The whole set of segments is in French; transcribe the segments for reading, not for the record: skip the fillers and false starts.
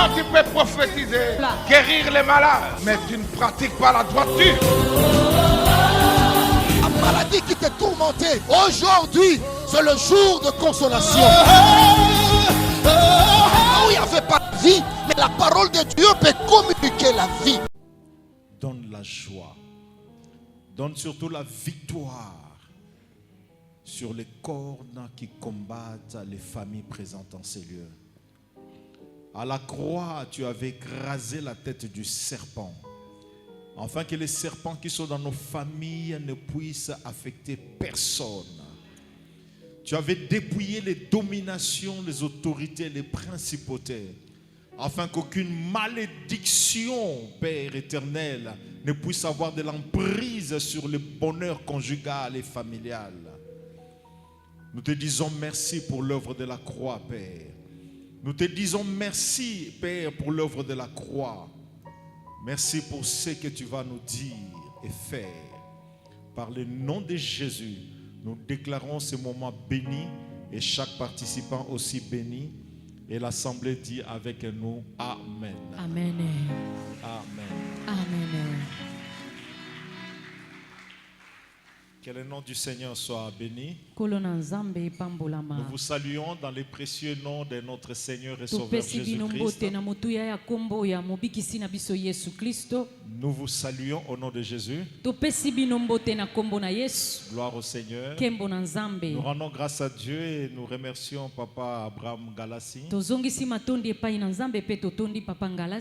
Toi, tu peux prophétiser, guérir les malades, mais tu ne pratiques pas la droiture. La maladie qui te tourmentait, aujourd'hui, c'est le jour de consolation. Où il n'y avait pas de vie, mais la parole de Dieu peut communiquer la vie. Donne la joie. Donne surtout la victoire sur les cornes qui combattent les familles présentes en ces lieux. À la croix, tu avais écrasé la tête du serpent, afin que les serpents qui sont dans nos familles ne puissent affecter personne. Tu avais dépouillé les dominations, les autorités, les principautés, afin qu'aucune malédiction, Père éternel, ne puisse avoir de l'emprise sur le bonheur conjugal et familial. Nous te disons merci pour l'œuvre de la croix, Père. Nous te disons merci, Père, pour l'œuvre de la croix. Merci pour ce que tu vas nous dire et faire. Par le nom de Jésus, nous déclarons ce moment béni et chaque participant aussi béni. Et l'assemblée dit avec nous Amen. Amen. Amen. Amen. Que le nom du Seigneur soit béni. Nous vous saluons dans les précieux noms de notre Seigneur et Sauveur Jésus-Christ. Nous vous saluons au nom de Jésus. Gloire au Seigneur. Nous rendons grâce à Dieu et nous remercions Papa Abraham Galassi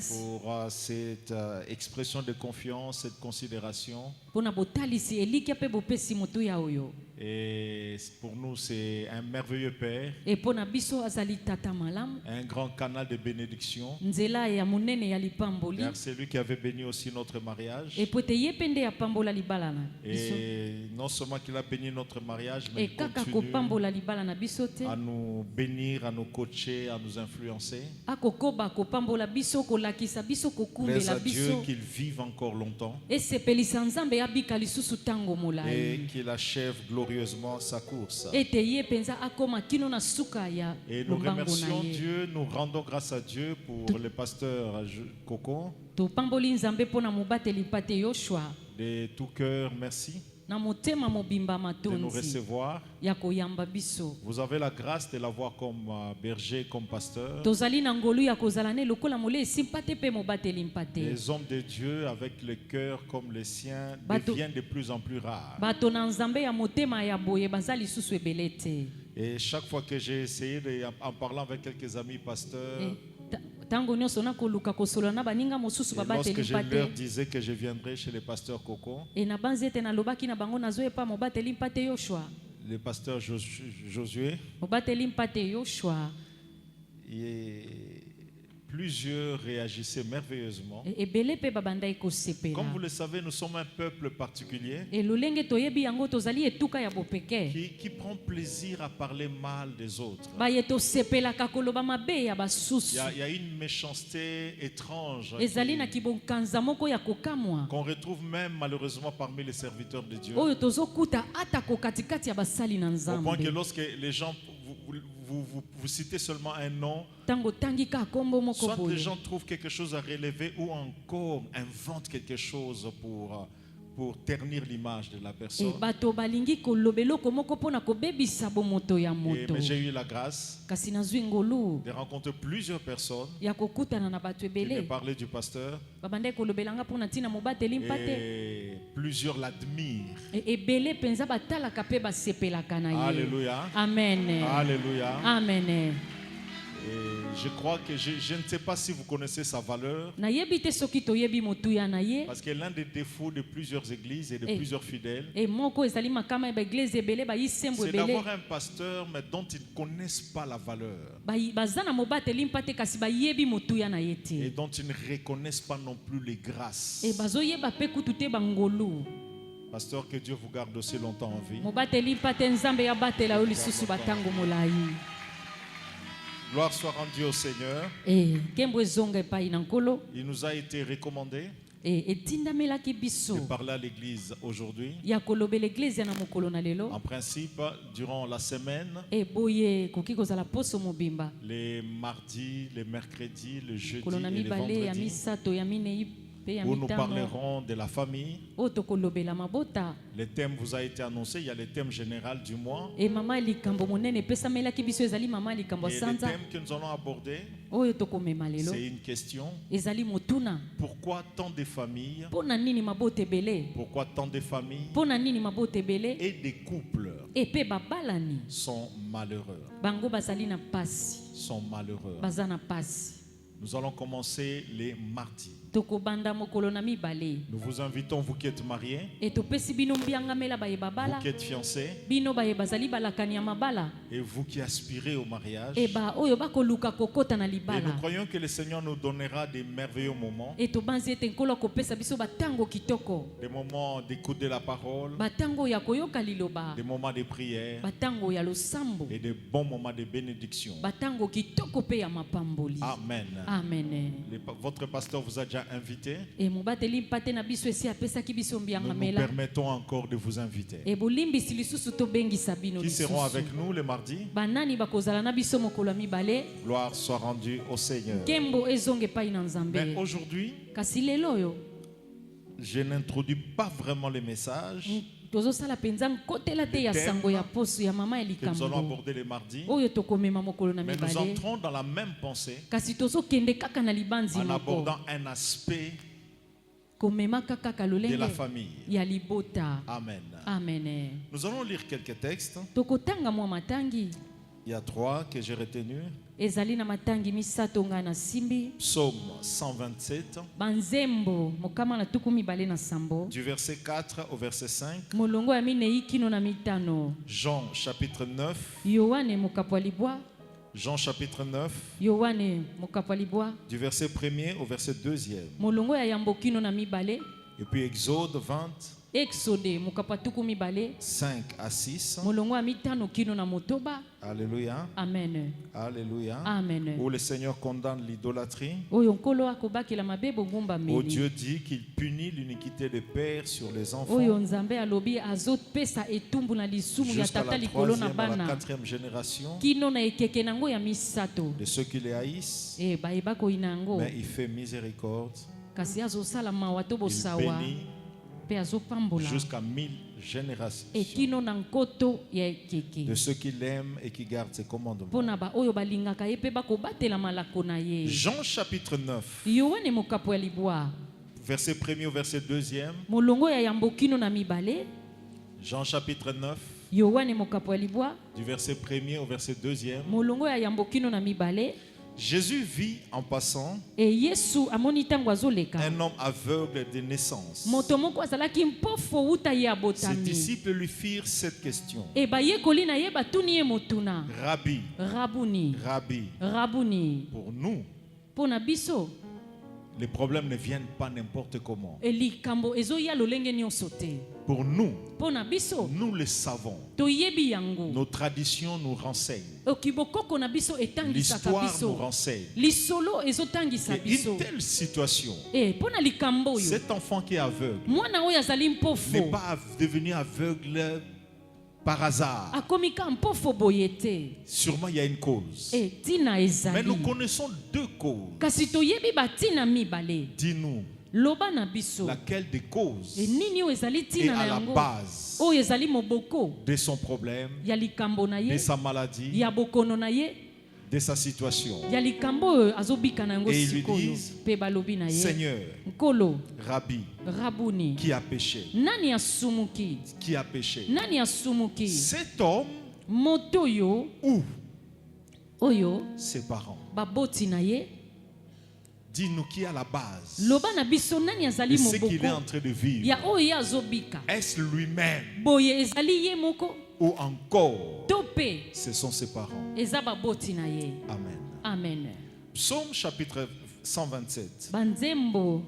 pour cette expression de confiance, cette considération. Et pour nous, c'est un merveilleux Père, un grand canal de bénédiction. Car c'est lui qui avait béni aussi notre mariage. Et non seulement qu'il a béni notre mariage, mais il continue à nous bénir, à nous coacher, à nous influencer. Plaise à Dieu qu'il vive encore longtemps et qu'il achève glorieusement sa course. Et nous remercions Dieu, nous rendons grâce à Dieu pour le pasteur Coco. De tout cœur, merci de nous recevoir. Vous avez la grâce de l'avoir comme berger, comme pasteur. Les hommes de Dieu avec le cœur comme le sien deviennent de plus en plus rares. Et chaque fois que j'ai essayé, en parlant avec quelques amis pasteurs, et lorsque je leur disais que je viendrais chez le pasteur Coco, le pasteur Josué, plusieurs réagissaient merveilleusement. Comme vous le savez, nous sommes un peuple particulier qui prend plaisir à parler mal des autres. Il y a une méchanceté étrange qu'on retrouve même malheureusement parmi les serviteurs de Dieu. Au point que lorsque les gens vous citez seulement un nom, soit les gens trouvent quelque chose à relever ou encore inventent quelque chose pour ternir l'image de la personne. Mais j'ai eu la grâce de rencontrer plusieurs personnes qui me parlaient du pasteur et plusieurs l'admirent. Alléluia. Amen. Alléluia. Amen. Et je crois que je ne sais pas si vous connaissez sa valeur. Parce que l'un des défauts de plusieurs églises et de plusieurs fidèles, c'est d'avoir un pasteur mais dont ils ne connaissent pas la valeur. Et dont ils ne reconnaissent pas non plus les grâces. Pasteur, que Dieu vous garde aussi longtemps en vie. Gloire soit rendue au Seigneur. Il nous a été recommandé etindamelaki de biso parler à l'église aujourd'hui. ya kolobela eglise na mokolo na lelo En principe, durant la semaine, boye koki kozala poso mobimba les mardis, les mercredis, le jeudi mokolo na et les mibale ya vendredis, misato ya minei pe ya où nous mitano parlerons de la famille. oyo tokolobela mabota Le thème vous a été annoncé, il y a le thème général du mois. mama likambo monene epesamelaki biso ezali mama likambo Et ya le sanza thème que nous allons aborder, oyo tokomema lelo c'est une question. ezali motuna Pourquoi tant de familles, mpo na nini mabota ebele pourquoi tant de familles mpo na nini mabota ebele et des couples epe babalani sont malheureux, bango bazali na pasi sont malheureux. baza na pasi Nous allons commencer les mardis. tokobanda mokolo na mibale Nous vous invitons, vous qui êtes mariés, topesi bino mbiangamela bayeba vous bala qui êtes fiancés, bino baye bazali balakani ya mabala et vous qui aspirez au mariage. oyo bakoluka kokota na Et nous libala croyons que le Seigneur nous donnera des merveilleux moments, tobanzi ete nkolo akopesa biso batango kitoko des moments d'écoute de la parole, batango ya koyoka liloba des moments de prière batango ya losambo et des bons moments de bénédiction. batango kitoko pe ya mapamboli Amen. amen Votre pasteur vous a déjà invité. mobateli mpate na biso esi apesaki biso Nous nous mbiangamela permettons encore de vous inviter. bolimbisi lisusu tobengisa bino Qui seront lisusu avec nous le mardi? banani bakozala na biso mokolo ya mibale Gloire soit rendue au Seigneur. nkembo ezonga epai na Mais nzambe aujourd'hui, kasi lelo oyo je n'introduis pas vraiment le message tozosala mpenza nkotela te ya thème sango ya poso ya mama ya que nous allons likambo aborder le mardi. oyo tokomema mokolo na Mais nous mibale entrons dans la même pensée kasi tozokende kaka na libanzi en moko abordant un aspect komemaka kaka de lolenge la famille. ya libota Amen. amen Nous allons lire quelques textes. tokotanga mwa matangi Il y a 3 que j'ai retenus. ezali na matangi misato ngai na simbi Psaume 127, banzembo mokama na tuku mibale na sambo du verset 4 au verset 5. molongo ya minei kino na mitano Jean chapitre 9. yohane mokapo ya libwa Jean chapitre 9, yohane mokapo ya libwa du verset 1er au verset 2e. molongo ya yambo kino na mibale Et puis Exode 20, exode mokapo ya tuku mibale 5 à 6. molongo ya mitano kino na motoba Alléluia. amen Alléluia. amen Où le Seigneur condamne l'idolâtrie. oyo nkolo akobakela mabe Où bogumbameli Dieu dit qu'il punit l'iniquité des pères sur les enfants. oyo nzambe alobi azopesa etumbu na lisumu ya Jusqu'à tata la likolo na 3e à la bana 4e génération kino na ekeke nango ya misato de ceux qui les haïssent. bayeba koyina yango Mais il fait miséricorde. kasi azosala mawa to Il bosawa bénit mpe azopambola jusqu'à 1000 générations ekino na nkoto ya ekeke de ceux qui l'aiment et qui gardent ses commandements. mpo na baoyo balingaka ye mpe bakobatela malako na ye Jean chapitre 9, yohane mokapo ya libwa verset 1er au verset 2e. molongo ya yambo kino na mibale Jean chapitre 9, yohane mokapo ya libwa du verset 1er au verset 2e. molongo ya yambo kino na mibale Jésus vit en passant yesu amoni ntango azoleka un homme aveugle de naissance. moto moko azalaki mpofu wuta ye Ses abotami disciples lui firent cette question. bayekoli na ye batuni ye motuna Rabbi, rabuni Rabbi, rabuni pour nous, mpo na biso les problèmes ne viennent pas n'importe comment. likambo ezoya lolenge nyonso te Pour nous, mpo na biso nous le savons. toyebi yango Nos traditions nous renseignent. okibokoko na biso etangisaka L'histoire nous biso renseigne. lisolo ezotangisa Et biso une telle situation, mpo na likambo oyo cet enfant qui est aveugle mwana oyo azali mpofu n'est pas devenu aveugle par hasard. akomi ka mpofu boye te Sûrement il y a une cause. ntina Mais ezali nous connaissons 2 causes. kasi toyebi batina mibale Dis-nous, loba na biso laquelle des causes nini oyo ezali est ntina na à la yango base oyo ezali moboko de son problème, ya likambo na de ye sa maladie, ya bokono na ye de sa situation. ya likambo oyo azobika na yango Et ils lui sikoyo disent, mpe balobi na ye Seigneur, nkolo Rabbi, rabuni qui a péché? nani asumuki Qui a péché? nani asumuki Cet homme moto oyo ou oyo ses parents? baboti na ye Dis-nous qui est à la base loba na biso nani de azali ce qu'il est en moboko train de vivre. ya oyo ye azobika Est-ce lui-même boye ezali ye moko ou encore to mpe ce sont ses parents? eza baboti na ye Amen. amen Psaume chapitre 127, banzembo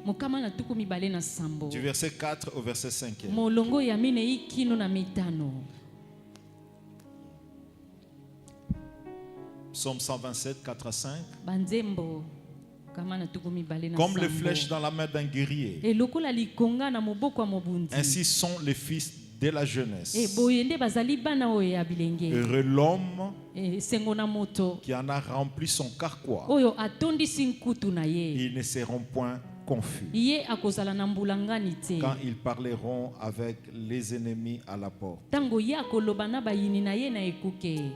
mokama na tuku mibale na sambo du verset 4 au verset 5. molongo ya minei kino na mitano Psaume 127, 4 à 5. banzembo Comme les flèches dans la main d'un guerrier, ainsi sont les fils de la jeunesse. Heureux l'homme qui en a rempli son carquois. Ils ne seront point confus quand ils parleront avec les ennemis à la porte.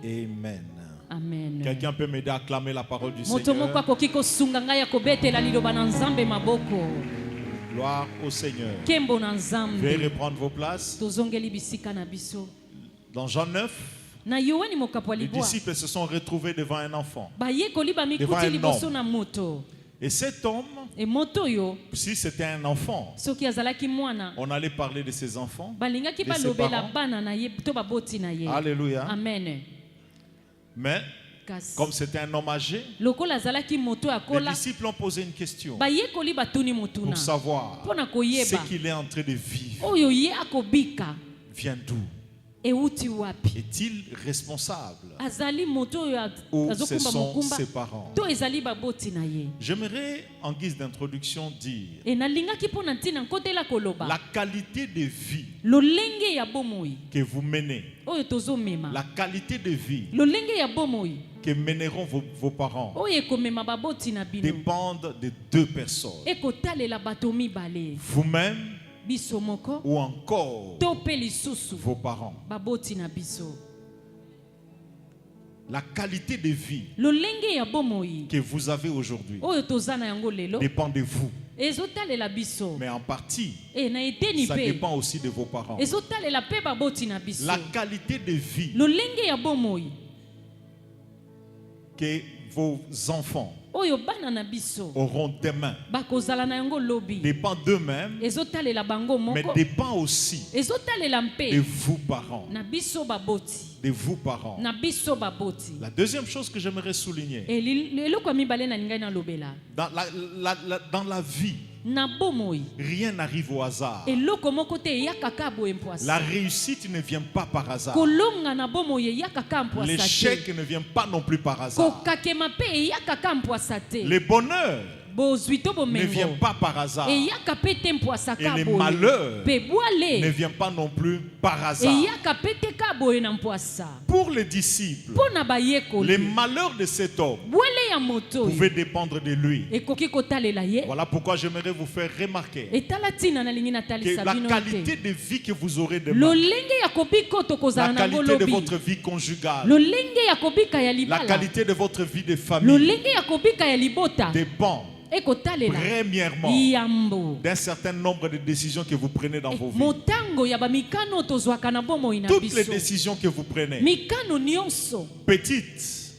Amen. Amen. Quelqu'un peut m'aider à acclamer la parole du Seigneur. Gloire au Seigneur. Veuillez reprendre vos places. Dans Jean 9, les disciples se sont retrouvés devant un enfant, devant un homme. Et cet homme, si c'était un enfant, on allait parler de ses enfants, de ses parents. Alléluia. Amen. Mais comme c'était un homme âgé, les disciples ont posé une question pour savoir ce qu'il est en train de vivre vient d'où. Est-il responsable ou ce sont ses parents? J'aimerais en guise d'introduction dire la qualité de vie que vous menez, la qualité de vie que mèneront vos parents dépendent de deux personnes, vous-même ou encore vos parents. La qualité de vie que vous avez aujourd'hui dépend de vous. Mais en partie, ça dépend aussi de vos parents. La qualité de vie que vos enfants auront demain dépend d'eux-mêmes, mais dépend aussi de vous parents. De vous parents. La deuxième chose que j'aimerais souligner, dans la vie, rien n'arrive au hasard. La réussite ne vient pas par hasard. L'échec ne vient pas non plus par hasard. Le bonheur ne vient pas par hasard. Et le malheur ne vient pas non plus par hasard. Pour les disciples, le malheur de cet homme pouvait dépendre de lui. Voilà pourquoi j'aimerais vous faire remarquer que la qualité de vie que vous aurez demain, la qualité de votre vie conjugale, la qualité de votre vie de famille dépend premièrement d'un certain nombre de décisions que vous prenez dans vos vies. Toutes les décisions que vous prenez, petites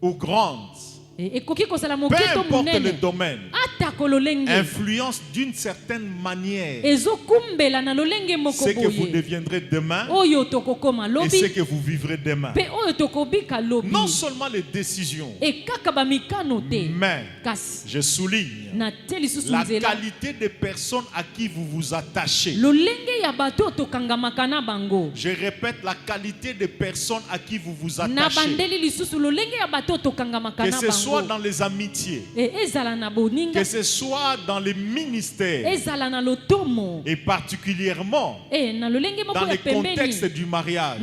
ou grandes, peu importe le domaine, influence d'une certaine manière ce que vous deviendrez demain et ce que vous vivrez demain. Non seulement les décisions, mais je souligne la qualité des personnes à qui vous vous attachez. Je répète, la qualité des personnes à qui vous vous attachez. Que ce soit dans les amitiés, que ce soit dans les ministères, et particulièrement dans le contexte du mariage,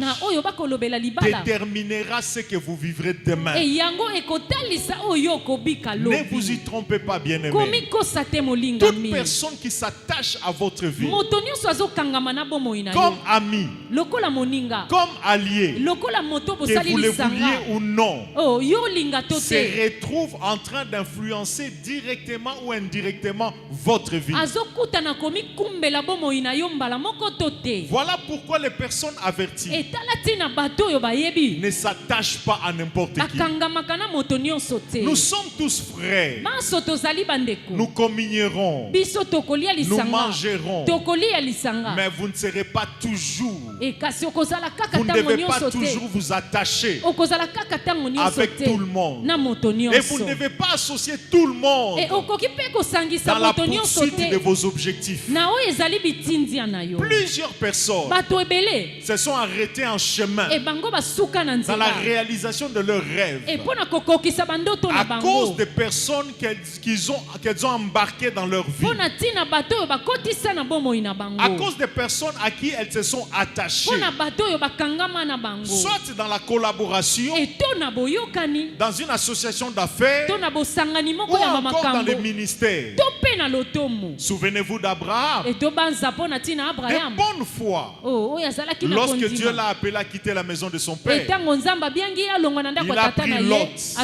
déterminera ce que vous vivrez demain. Ne vous y trompez pas, bien-aimés. Toute personne qui s'attache à votre vie comme ami, comme allié, que vous le vouliez ou non, se retrouve en train d'influencer directement ou indirectement votre vie. Voilà pourquoi les personnes averties ne s'attachent pas à n'importe qui. Nous sommes tous frères. Nous communierons. Nous mangerons. Mais vous ne serez pas toujours. Vous ne devez pas toujours vous attacher avec tout le monde. Et vous ne devez pas associer tout le monde dans la poursuite de vos objectifs. Plusieurs personnes se sont arrêtées en chemin dans la réalisation de leurs rêves à cause des personnes qu'elles ont embarquées dans leur vie, à cause des personnes à qui elles se sont attachées, soit dans la collaboration, dans une association d'affaires, ou encore dans les ministères. Souvenez-vous d'Abraham. De bonne foi, lorsque Dieu l'a appelé à quitter la maison de son père, il a pris Lot.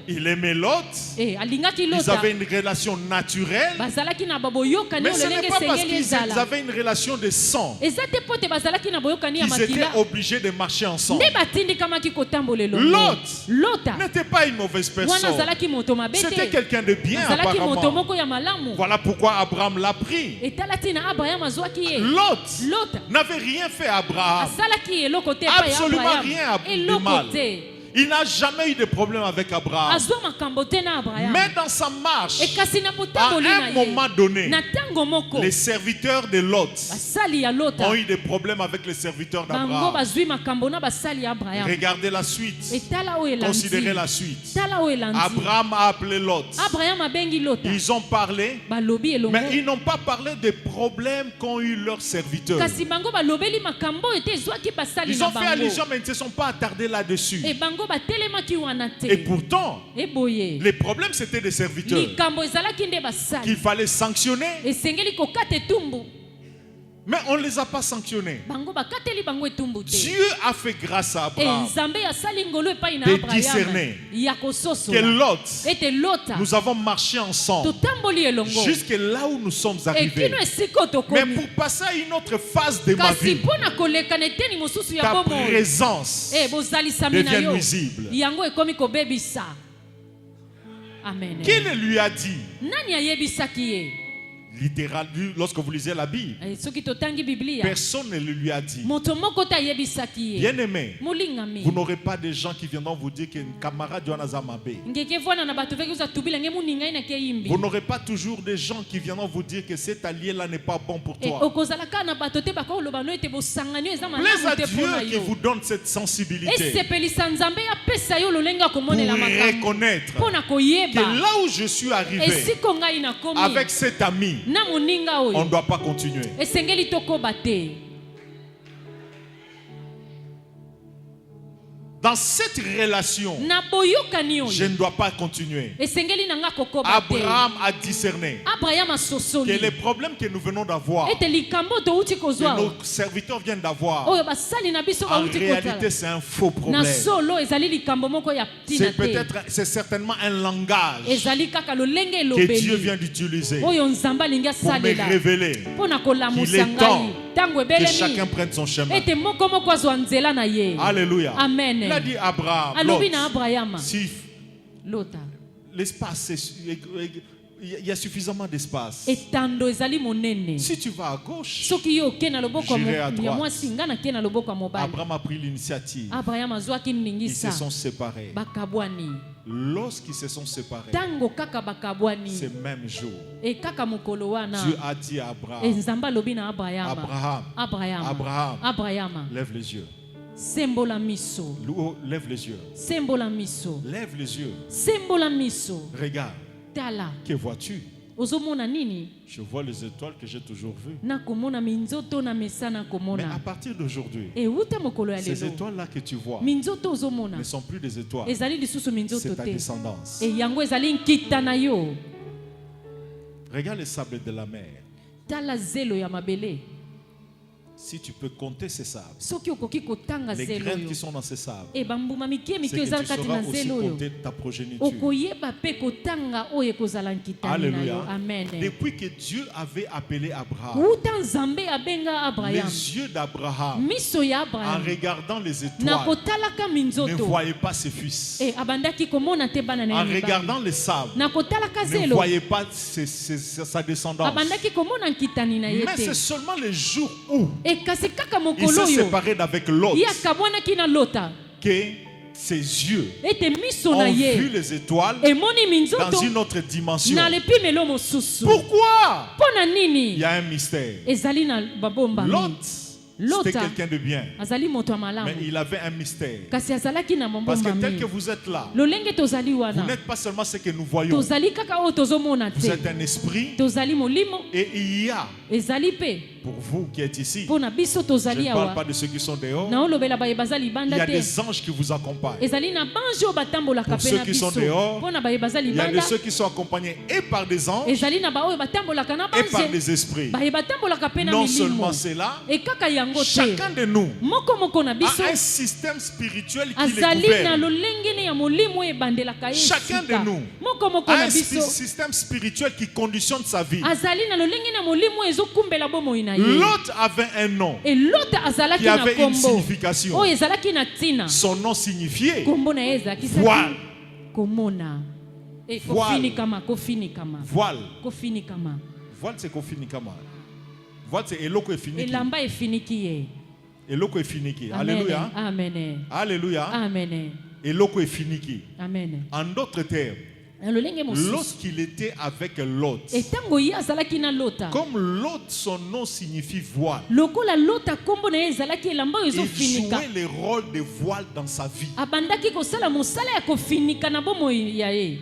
Il aimait Lot. Ils avaient une relation naturelle, mais ce n'est pas parce qu'ils avaient une relation de sang qu'ils étaient obligés de marcher ensemble. Lot n'était pas une mauvaise personne. C'était quelqu'un de bien apparemment. Voilà pourquoi Abraham l'a pris. Lot n'avait rien fait à Abraham. Absolument rien de mal. Il n'a jamais eu de problème avec Abraham. Mais dans sa marche, à un moment donné, les serviteurs de Lot ont eu des problèmes avec les serviteurs d'Abraham. Regardez la suite. Considérez la suite. Abraham a appelé Lot. Ils ont parlé, mais ils n'ont pas parlé des problèmes qu'ont eu leurs serviteurs. Ils ont fait allusion, mais ils ne se sont pas attardés là-dessus. Et pourtant, les problèmes c'était des serviteurs qu'il fallait sanctionner. Mais on ne les a pas sanctionnés. Dieu a fait grâce à Abraham de discerner que Lot, nous avons marché ensemble jusque là où nous sommes arrivés. Mais pour passer à une autre phase de ma vie, ta présence devient nuisible. Amen. Qui le lui a dit? Littéralement, lorsque vous lisez la Bible, personne ne le lui a dit. Bien aimé, vous n'aurez pas de gens qui viendront vous dire qu'un camarade Johanna Zamabé. Vous n'aurez pas toujours des gens qui viendront vous dire que cet allié-là n'est pas bon pour toi. Plaise à Dieu qui vous donne cette sensibilité pour reconnaître que là où je suis arrivé avec cet ami, on ne doit pas continuer. Dans cette relation, je ne dois pas continuer. Abraham a discerné que les problèmes que nous venons d'avoir, que nos serviteurs viennent d'avoir, en réalité c'est un faux problème. C'est certainement un langage que Dieu vient d'utiliser pour me révéler qu'il est temps que chacun prenne son chemin. Alléluia. Amen. Il a dit Abraham, si l'espace, il y a suffisamment d'espace. Si tu vas à gauche, j'irai à droite. Abraham a pris l'initiative. Ils se sont séparés. Lorsqu'ils se sont séparés, ce même jour, Dieu a dit à Abraham, lève les yeux. Lève les yeux. Lève les yeux. Regarde. Que vois-tu? Je vois les étoiles que j'ai toujours vues. Mais à partir d'aujourd'hui, ces étoiles-là que tu vois ne sont plus des étoiles. C'est ta descendance. Regarde les sables de la mer. Si tu peux compter ces sables, les graines qui sont dans ces sables, c'est que tu sauras aussi compter ta progéniture. Alléluia. Amen. Depuis que Dieu avait appelé Abraham, les yeux d'Abraham, en regardant les étoiles, ne voyaient pas ses fils. En regardant les sables, ne voyaient pas sa descendance. Mais c'est seulement les jours où il s'est séparé d'avec l'autre que ses yeux ete miso ont na vu ye les étoiles emoni dans minzoto une autre dimension. na lepimelo mosusu. Pourquoi? Mpo na Il nini y a un mystère. ezali na babombami? Lot, c'était Lota quelqu'un de bien, azali moto ya mais malamu il avait un mystère. kasi azalaki na Parce que tel mabombami. que vous êtes là, lolenge tozali vous wana n'êtes pas seulement ce que nous voyons. tozali kaka oyo tozomona Vous te, êtes un esprit tozali molimo et il y a, ezali mpe pour vous qui êtes ici, mpo na biso je tozali ne parle awa pas de ceux qui sont dehors, na olobela baye baza il y libanda a te, des anges qui vous accompagnent. ezali na bange oyo batambolaka Pour mpe ceux na qui sont biso dehors, mpo na baye baza Il y a de libanda, ceux qui sont accompagnés et par des anges ezali na baoyo batambolaka na et par banze des esprits. baye batambolaka mpe na Non milimo. seulement cela, E kaka yango te chacun de nous moko na biso a un système spirituel qui les azali na gouverne. lolenge ne ya molimo oyo ebandelaka ye Chacun esika. de nous moko A na un biso système spirituel qui conditionne sa vie. azali na lolenge na molimo oyo ezokumbela bomoi na ye. L'autre avait un nom elota azalaki qui na avait une kombo signification. oyo ezalaki na ntina, Son nom signifiait kombo na ye ezalakisaki voile. komona. Voile. kofinikama Voile. kofinikama Voile, c'est kofinikama. Voile, c'est eloko efiniki. elamba efiniki ye. Eloko efiniki. Amen. Alléluia. Amen. Alléluia. Amen. Eloko efiniki. Amen. En d'autres termes, na lolenge mosusu lorsqu'il était avec Lot, etango ye azalaki na lota, comme Lot, son nom signifie voile, lokola lota kombo na ye ezalaki elamba oyo il ezofinika, jouait le rôle de voile dans sa vie. abandaki kosala mosala ya kofinika na bomoi ya ye.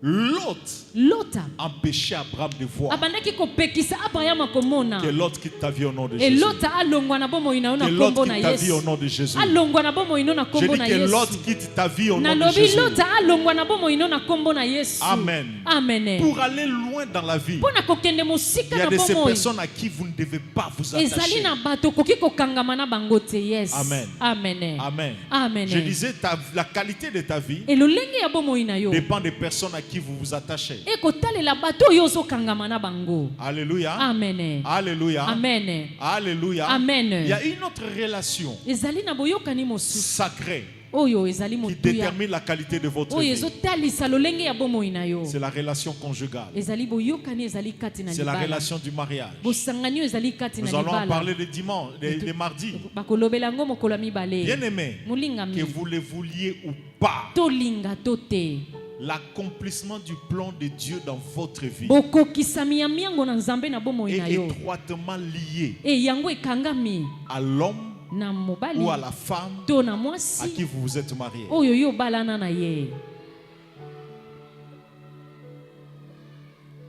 Lot empêchait Abraham de voir. abandaki kopekisa abrahama komona. Que Lot quitte ta vie au nom de Et Jésus. lota alongwa na bomoi na yo na Que Lot kombo na quitte ta vie au Yesu. nom de Jésus. alongwa na bomoi no na Je kombo dis na que Lot Yesu. quitte ta vie au nom de nalobi Jésus. lota alongwa na bomoi no na kombo na Yesu. Amen. Amen. Pour aller loin dans la vie, Mpona kokende il mosika y a na de ces bomoi personnes à qui vous ne devez pas vous ezali attacher. na bato koki kokangama na bango te. Yes. Amen. Amen. Amen. Amen. Je disais, la qualité de ta vie elolenge ya bomoi na yo dépend des personnes à qui vous vous attachez. ekotalela bato oyo ozokangama na bango. Alléluia. Amen. Alléluia. Amen. Alléluia. Amen. Il y a une autre relation ezali na boyokani mosusu sacrée oyo ezali qui motuya détermine la qualité de votre oyo vie. ezotalisa lolenge ya bomoi na yo. C'est la relation conjugale. ezali boyokani ezali kati na C'est la libala. relation du mariage. bosangani oyo ezali kati na Nous allons en libala. parler le dimanche, le mardi. bakolobela yango mokolo ya mibale. Bien aimé, que molingami vous le vouliez ou pas, tolinga to te l'accomplissement du plan de Dieu dans votre vie bokokisami ya miango na nzambe na bomoi na est yo étroitement lié yango ekangami à l'homme na mobali ou à la femme to na à mwasi qui vous vous êtes marié. oyo yo balana na ye.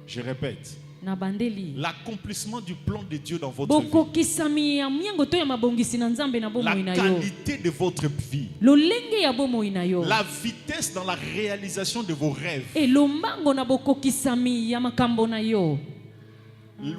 Je répète, na bandeli l'accomplissement du plan de Dieu dans votre vie, bokokisami ya miango to ya mabongisi na nzambe na la bomoi na yo, qualité de votre vie, lolenge ya bomoi na yo, la vitesse dans la réalisation de vos rêves, elombango na bokokisami ya makambo na yo,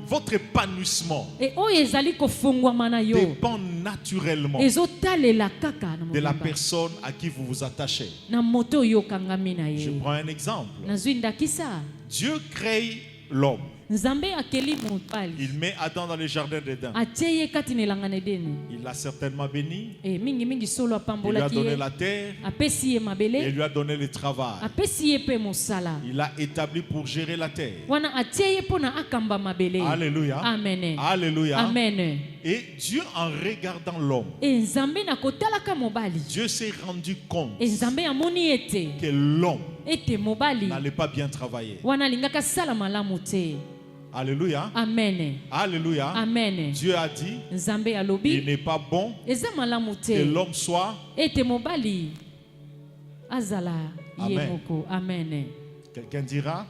votre épanouissement oyo ezali kofungwama na yo dépend naturellement ezotalela kaka na de la mobimba personne à qui vous vous attachez. na moto oyo okangami na Je ye. prends un exemple. nazwi ndakisa Dieu crée l'homme. nzambe akeli mobali Il met Adam dans le jardin d'Éden. atie ye kati na elanga na edeni. Il l'a certainement béni. mingi solo Il lui a apambolaki donné ye, la terre apesi ye et mabele, lui a donné le travail. apesi ye mpe mosala Il l'a établi pour gérer la terre. wana atie ye mpo na akamba mabele. Alléluia. Amen. Alléluia. Amen. Et Dieu, en regardant l'homme, nzambe na kotalaka mobali, Dieu s'est rendu compte nzambe amoni ete que l'homme ete mobali n'allait pas bien travailler. wana alingaka sala malamu te. Alléluia. Amen. Alléluia. Amen. Dieu a dit, nzambe il alobi n'est pas bon eza malamu que te l'homme soit. ete mobali azala ye Amen. moko. Amen. Quelqu'un dira,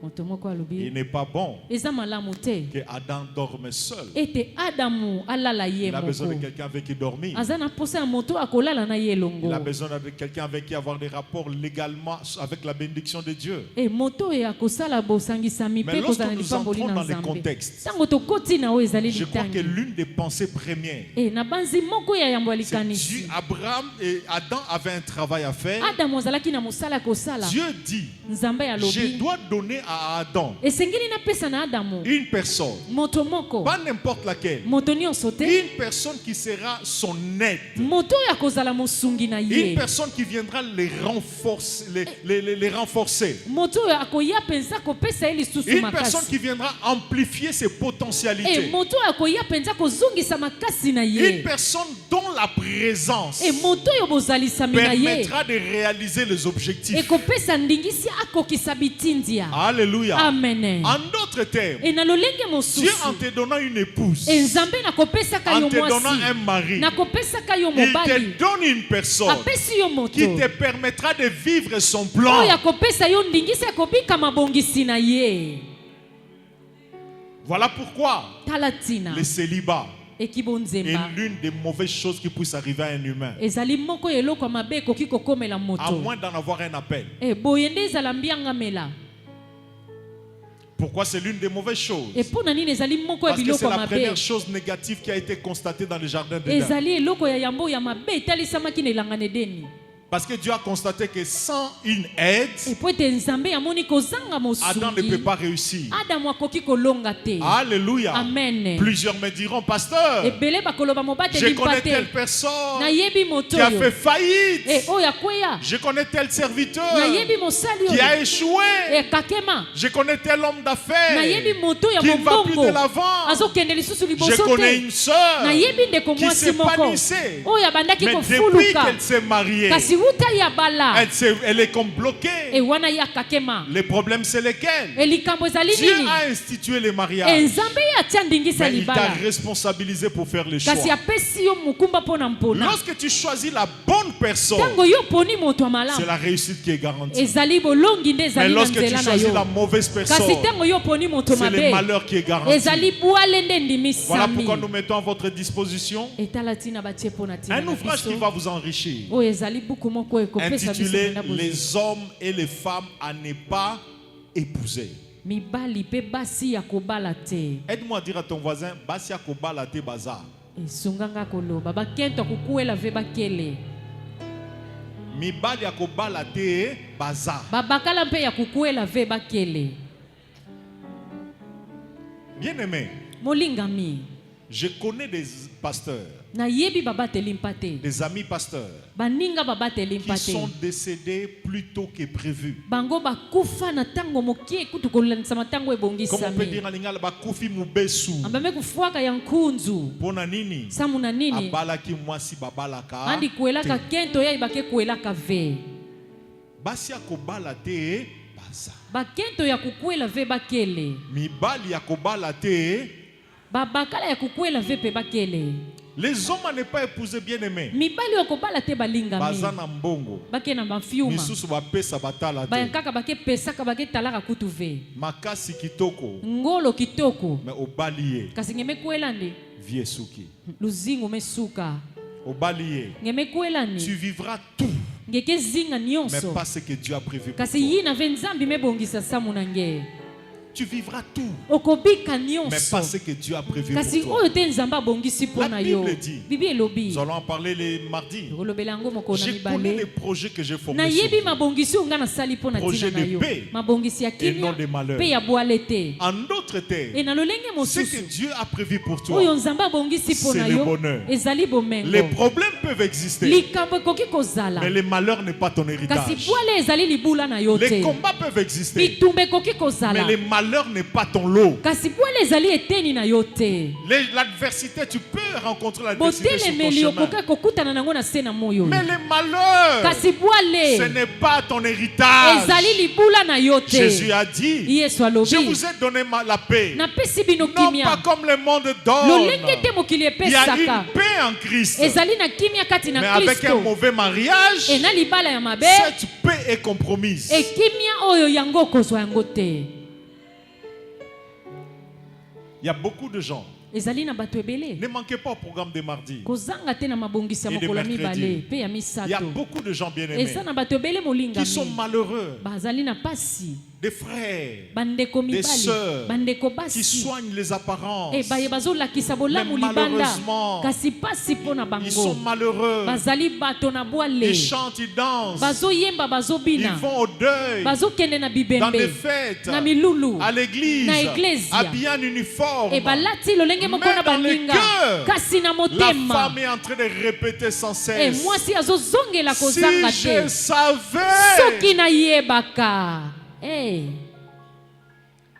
moto moko il alobi n'est pas bon eza malamu te que Adam dorme seul. ete adamu alala ye Il a besoin de moko. quelqu'un avec qui dormir. aza na posa ya moto akolala na ye Il elongo. a besoin de quelqu'un avec qui avoir des rapports légalement avec la bénédiction de Dieu. moto oyo akosala bosangisami Mais mpe lorsque kozala na nous lipamboli entrons na dans les nzambe. contextes, ntango tokoti na oyo ezali je crois que litangi l'une des pensées premières, na banzi moko ya yambo ya c'est Dieu, likanisi, Abraham et Adam avaient un travail à faire. adamu azalaki na mosala ya kosala. Dieu dit, nzambe je alobi dois donner à Adam esengeli napesa na adamu une personne, moto moko, pas n'importe laquelle, moto nyonso te, une personne qui sera son aide, moto oyo akozala mosungi na une ye, personne qui viendra les renforcer, les renforcer, moto oyo akoya mpenza kopesa ye lisusu une personne makasi, qui viendra amplifier ses potentialités, moto oyo akoya mpenza kozongisa makasi na une ye, personne dont la présence e moto oyo bozalisami na ye permettra de réaliser les objectifs. ekopesa ndingisi akokisa bitindia. Alléluia. Amen. En d'autres termes, E na lolenge Dieu en mosusu te donnant une épouse, e nzambe nakopesaka en yo te donnant un mwasi mari, nakopesaka yo il mobali te donne une personne apesi yo moto qui te permettra de vivre son plan. oyo akopesa yo ndingisi akobika mabongisi na ye. Voilà pourquoi Tala tina le célibat est ekibonzemba l'une des mauvaises choses qui puisse arriver à un humain, ezali moko ya eloko ya mabe ekoki kokomela à moto. moins d'en avoir un appel. E boye nde ezala mbiangamela. Pourquoi c'est l'une des mauvaises choses? E mpo na nini ezali moko ya Parce que biloko c'est ya la mabe. première chose négative qui a été constatée dans le jardin d'Éden. Ezali eloko ya yambo ya mabe etalisamaki na elanga na Edeni. Parce que Dieu a constaté que sans une aide, E po ete nzambe amoni kozanga Adam ne peut mosungi pas réussir. adamu akoki kolonga te. Alléluia. Amen. Plusieurs me diront, pasteur, Ebele bakoloba je mobateli connais mpa telle te personne nayebi moto qui a oyo fait faillite. e oyo akweya Je connais tel serviteur nayebi mosali qui a oyo échoué. ekakema Je connais tel homme d'affaires nayebi moto ya qui ne va plus mombongo de l'avant. azokende lisusu Je liboso connais te. une sœur nayebi ndeko qui mwasi moko s'épanouissait. oyo abandaki Mais depuis kofuluka qu'elle s'est mariée, kasi wuta ya bala elle est comme bloquée. e wana ye akakema. Les problèmes, c'est lesquels? E likambo ezali Dieu nini? a institué les E mariages. nzambe ye atia ndingisa Mais il t'a libala responsabilisé pour faire les choix. kasi apesi yo mokumba mpo na mpona. Lorsque tu choisis la bonne personne, ntango yo poni moto ya c'est malamu la réussite qui est garantie. ezali bolongi nde Mais ezali na lorsque tu nzela na choisis yo. la mauvaise kasi personne, ntango yo poni moto c'est le mabe malheur qui est garanti. ezali bwale nde Voilà ndimisami. pourquoi nous mettons à votre disposition etala tina batie mpo na tina un na ouvrage qui biso va vous enrichir, oyo ezali buku moko ekopesa biso intitulé mpena bozwi. Les hommes et les femmes à ne pas épouser. mibali mpe basi ya kobala te. Aide-moi à dire à ton voisin, Basi ya kobala te baza. esunganga koloba bakento akukuela ve bakele Mibali ya kobala te baza. babakala mpe ya kukuela ve bakele. Bien-aimé, molingami je connais des pasteurs, nayebi babateli mpa te des amis pasteurs baninga babateli mpa qui te sont décédés plus tôt que prévu. bango bakufa na ntango mokie kutu kolandisama ntango Comme on peut ebongisami dire en lingala, bakufi mubesu. ambame kufuaka ya nkunzu Pona nini? samu na nini Abalaki mwasi babalaka. andi kuelaka kento yai bake kuelaka ve Basi ya kobala te baza. bakento ya kukuela ve bakele Mibali ya kobala te. babakala ya kukuela ve pe bakele. Les hommes à ne pas épouser, bien-aimés. mibali ya kobala te balingami Baza na mbongo. bake na bafiuma Misusu bapesa batala te. bayankaka bake pesaka bake talaka kutu ve Makasi kitoko. ngolo kitoko Mais obaliye kasi ngemekuela ndi vie suki. luzingu mesuka Obaliye. ngemekuela Tu ndi vivras tout, ngeke zinga mais nyonso pas ce que Dieu a prévu pour kasi toi. yi na ve nzambi mebongisa samu na nge Tu vivras tout, okobika mais nyonso pas ce que Dieu a prévu kasi pour toi. oyo te nzambe abongisi mpo La na Bible yo. dit. bibi elobi Nous allons en parler les mardis. kolobela yango mokolo na Je connais les mibale projets que j'ai formés nayebi sur vous. mabongisi oyo nga nasali mpo na Projet ntina na de yo paix mabongisi ya et non kimia de malheur. mpe ya bwale te. En d'autres E termes, na lolenge ce que mosusu Dieu a prévu pour oyo toi, nzambe abongisi mpo na c'est le yo bonheur. ezali les bomengo. problèmes peuvent exister, likambo ekoki kozala mais le malheur n'est pas ton kasi héritage. bwale ezali libula na yo Les te. combats peuvent exister, bitumba ekoki mais kozala le malheur n'est pas ton lot. kasi bwale ezali eteni na yo te. L'adversité, tu peux rencontrer l'adversité sur ton botelemeli chemin. okoki kokutana nango na se na moyo Mais le malheur, kasi ce bwale n'est pas ton héritage. ezali libula na yo te. Jésus a dit, yesu alobi je vous ai donné la paix. napesi bino Non pas kimia comme le monde donne. lolenge te mokili Il y a epesaka une paix en Christ. ezali na kimia kati Mais na avec un kristo mauvais mariage, e na libala ya mabe cette paix est compromise. ekimia oyo yango okozwa yango te. Il y a beaucoup de gens. ezali na bato ebele Ne manquez pas au programme de mardi. kozanga te na mabongisi ya Et de mokolo ya mercredi. mibale mpe ya Il y a misato. beaucoup de gens bien-aimés eza na bato ebele qui sont molingami malheureux. bazali na pasi Des frères bandeko des mibali sœurs bandeko qui basi soignent les apparences. e baye bazolakisa bolamu Mais libanda malheureusement, kasi pasi mpo na Ils sont bango malheureux. bazali bato na bwale Ils chantent, ils dansent. bazoyemba Ils bazobina vont au deuil. bazokende na Dans des bibembe fêtes. na milulu À l'église. Na eklezia. Habillés en uniforme. e balati lolenge moko Mais na dans le baninga cœur, kasi na La motema femme est en train de répéter sans e cesse. mwasi azozongela Si kozanga je te savais. soki nayebaka.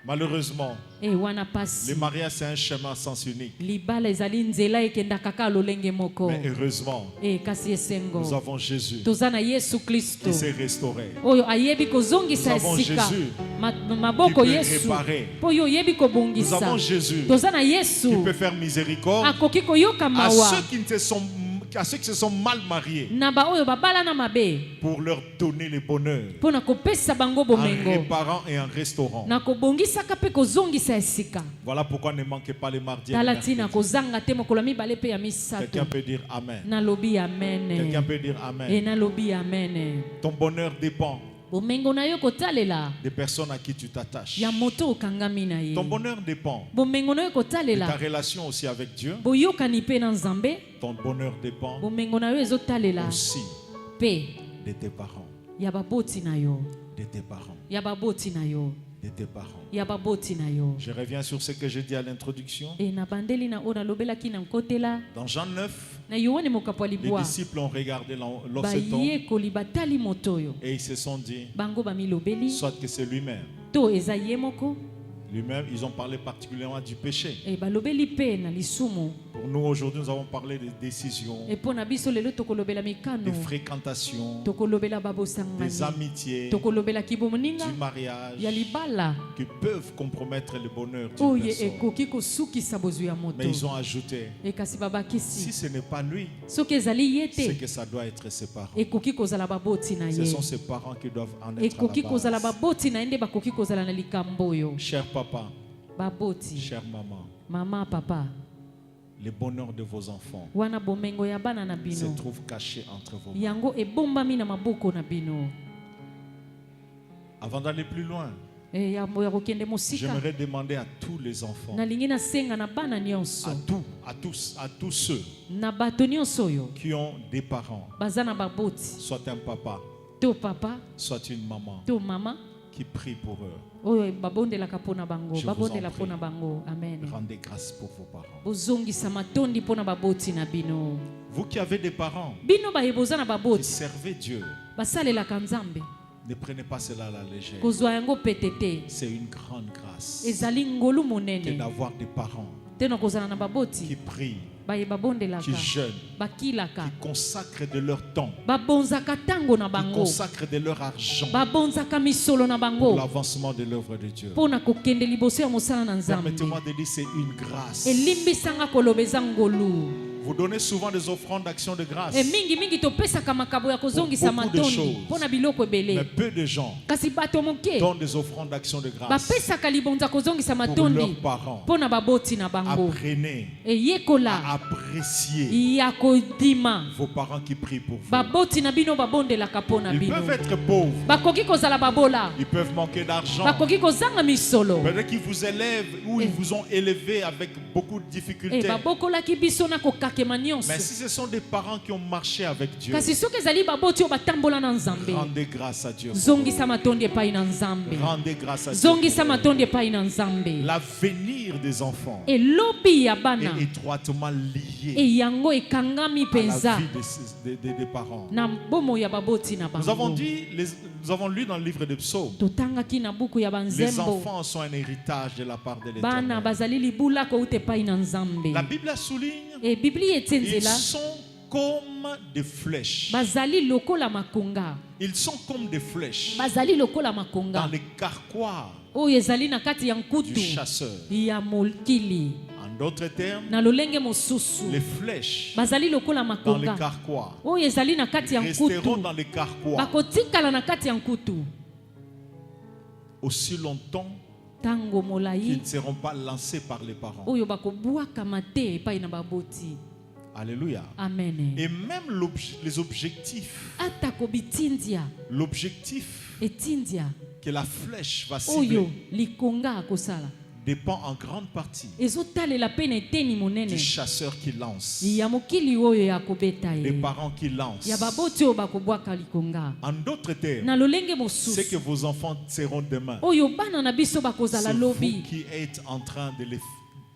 Malheureusement, e wana Le pasi mariage, c'est un chemin à sens unique. libala ezali nzela ekenda kaka lolenge moko Mais heureusement, e kasi esengo nous avons Jésus toza na Yesu Kristo qui s'est restauré. oyo ayebi kozongisa Nous avons esika Jésus maboko qui peut Yesu réparer. po oyo oyebi Nous kobongisa avons Jésus toza na Yesu qui peut faire miséricorde akoki koyoka à mawa ceux qui se sont mal mariés na baoyo babala na mabe pour leur donner le bonheur mpo na kopesa bango en bomengo réparant et en restaurant. na kobongisaka mpe kozongisa esika Voilà pourquoi ne manquez pas les mardis et les tala mercredis. ntina kozanga te mokolo mibale mpe ya misato Quelqu'un peut dire Amen. nalobi amen Quelqu'un peut dire e Amen. nalobi amen Ton bonheur dépend bomengo na yo kotalela des personnes à qui tu t'attaches. ya moto okangami na ye Ton bonheur dépend bomengo na yo de ta kotalela relation aussi avec Dieu. boyokani mpe na nzambe Ton bonheur dépend bomengo na yo ezotalela aussi mpe de tes parents. ya baboti na yo De tes parents. ya baboti na yo De tes parents. ya baboti na yo Je reviens sur ce que j'ai dit à l'introduction. e na bandeli na oyo nalobelaki na nkotela Dans Jean 9, na yohane mokapo ya les libwa disciples ont regardé l'océton bayekoli batali moto oyo et ils se sont dit, bango bamilobeli soit que c'est lui-même. to eza ye moko Lui-même, ils ont parlé particulièrement du péché. e balobeli mpe na lisumu Pour nous, aujourd'hui, nous avons parlé des décisions, e mpo na biso lelo tokolobela mikano des fréquentations, tokolobela des babosangani amitiés, tokolobelaki bomoninga du mariage ya libala qui peuvent compromettre le bonheur d'une oyo personne. ekoki kosukisa bozwi ya moto Mais ils ont ajouté, e kasi si babakisi ce n'est pas lui, soki ezali ye c'est te que ça doit être ses parents. ekoki kozala baboti na Ce ye sont ses parents qui doivent en être ekoki à la kozala base. baboti na ye nde bakoki kozala na likambo oyo Cher papa, baboti chère maman, mama papa le bonheur de vos enfants wana bomengo ya bana na se bino trouve caché entre vos mains. yango ebombami na maboko na bino Avant d'aller plus loin, e ya kokende mosika j'aimerais demander à tous les enfants, nalingi nasenga na bana nyonso à tous ceux na bato nyonso oyo qui ont des parents, baza na baboti soit un papa, to papa soit une maman, to mama qui prie pour eux. oyo babondelaka mpo na bango Je vous babondela en mpo na prie. bango amen Rendez grâce pour vos parents. bozongisa matondi mpo na baboti na bino Vous qui avez des parents bino baye boza na qui baboti servez Dieu, basalelaka nzambe ne prenez pas cela à la légère. kozwa yango pete te C'est une grande grâce ezali ngolu que monene d'avoir des parents te na kozala na qui baboti prient, baye babondelaka qui jeûnent, bakilaka qui consacrent de leur temps, babonzaka ntango na qui bango consacrent de leur argent babonzaka misolo na pour bango l'avancement de l'œuvre de Dieu. mpo na kokende liboso ya mosala na nzambe Permettez-moi de dire c'est une grâce. elimbisanga koloba eza ngolu Vous donnez souvent des offrandes d'action de grâce. e mingi topesaka makabo ya kozongisa Pour beaucoup de matondi choses. mpo na biloko Mais ebele peu de gens kasi bato moke donnent des offrandes d'action de grâce bapesaka libonza kozongisa pour matondi leurs parents. mpo na baboti na bango Apprenez eyekola à apprécier ya kodima vos parents qui prient pour vous. baboti na bino babondelaka mpo na Ils bino peuvent être pauvres, bakoki kozala babola ils peuvent manquer d'argent. bakoki kozanga misolo Peut-être qu'ils vous élèvent ou ils vous ont élevé avec beaucoup de e difficultés. babokolaki biso na kokakema nyonso Mais si ce sont des parents qui ont marché avec Dieu, kasi soki ezali baboti oyo batambola na nzambe rendez grâce à Dieu. zongisa matondi epai na nzambe Rendez grâce à Dieu. zongisa matondi epai na nzambe L'avenir des enfants elobi ya bana est étroitement lié e yango ekangami à la mpenza vie des parents. na bomoi ya baboti na Nous avons bango dit, nous avons lu dans le livre des psaumes, totangaki na buku ya les banzembo enfants sont un héritage de la part de bana l'Éternel. bazali libula kouta epai na nzambe La Bible souligne, e biblia etie ils nzela sont comme des flèches. bazali lokola makonga Ils sont comme des flèches bazali lokola dans makonga les carquois oyo ezali na kati ya du nkutu chasseur. ya mokili En d'autres termes, na lolenge mosusu les flèches bazali lokola dans les makonga carquois oyo ezali na kati ya resteront nkutu dans les carquois bakotikala na kati ya nkutu aussi longtemps ntango qu'ils molai ne seront pas lancés par les parents. oyo bakobwakama te epai na baboti Alléluia. amen Et même les objectifs, atako bitindia l'objectif etindia que la flèche va oyo cibler likonga akosala dépend en grande partie ezotalela mpe na eteni du monene chasseur qui lance, ya mokili oyo ya kobeta des ye parents qui lancent. ya baboti oyo bakobwaka likonga En d'autres termes, na lolenge c'est que mosusu vos enfants seront demain. oyo bana na biso bakozala C'est vous lobi qui êtes en train de les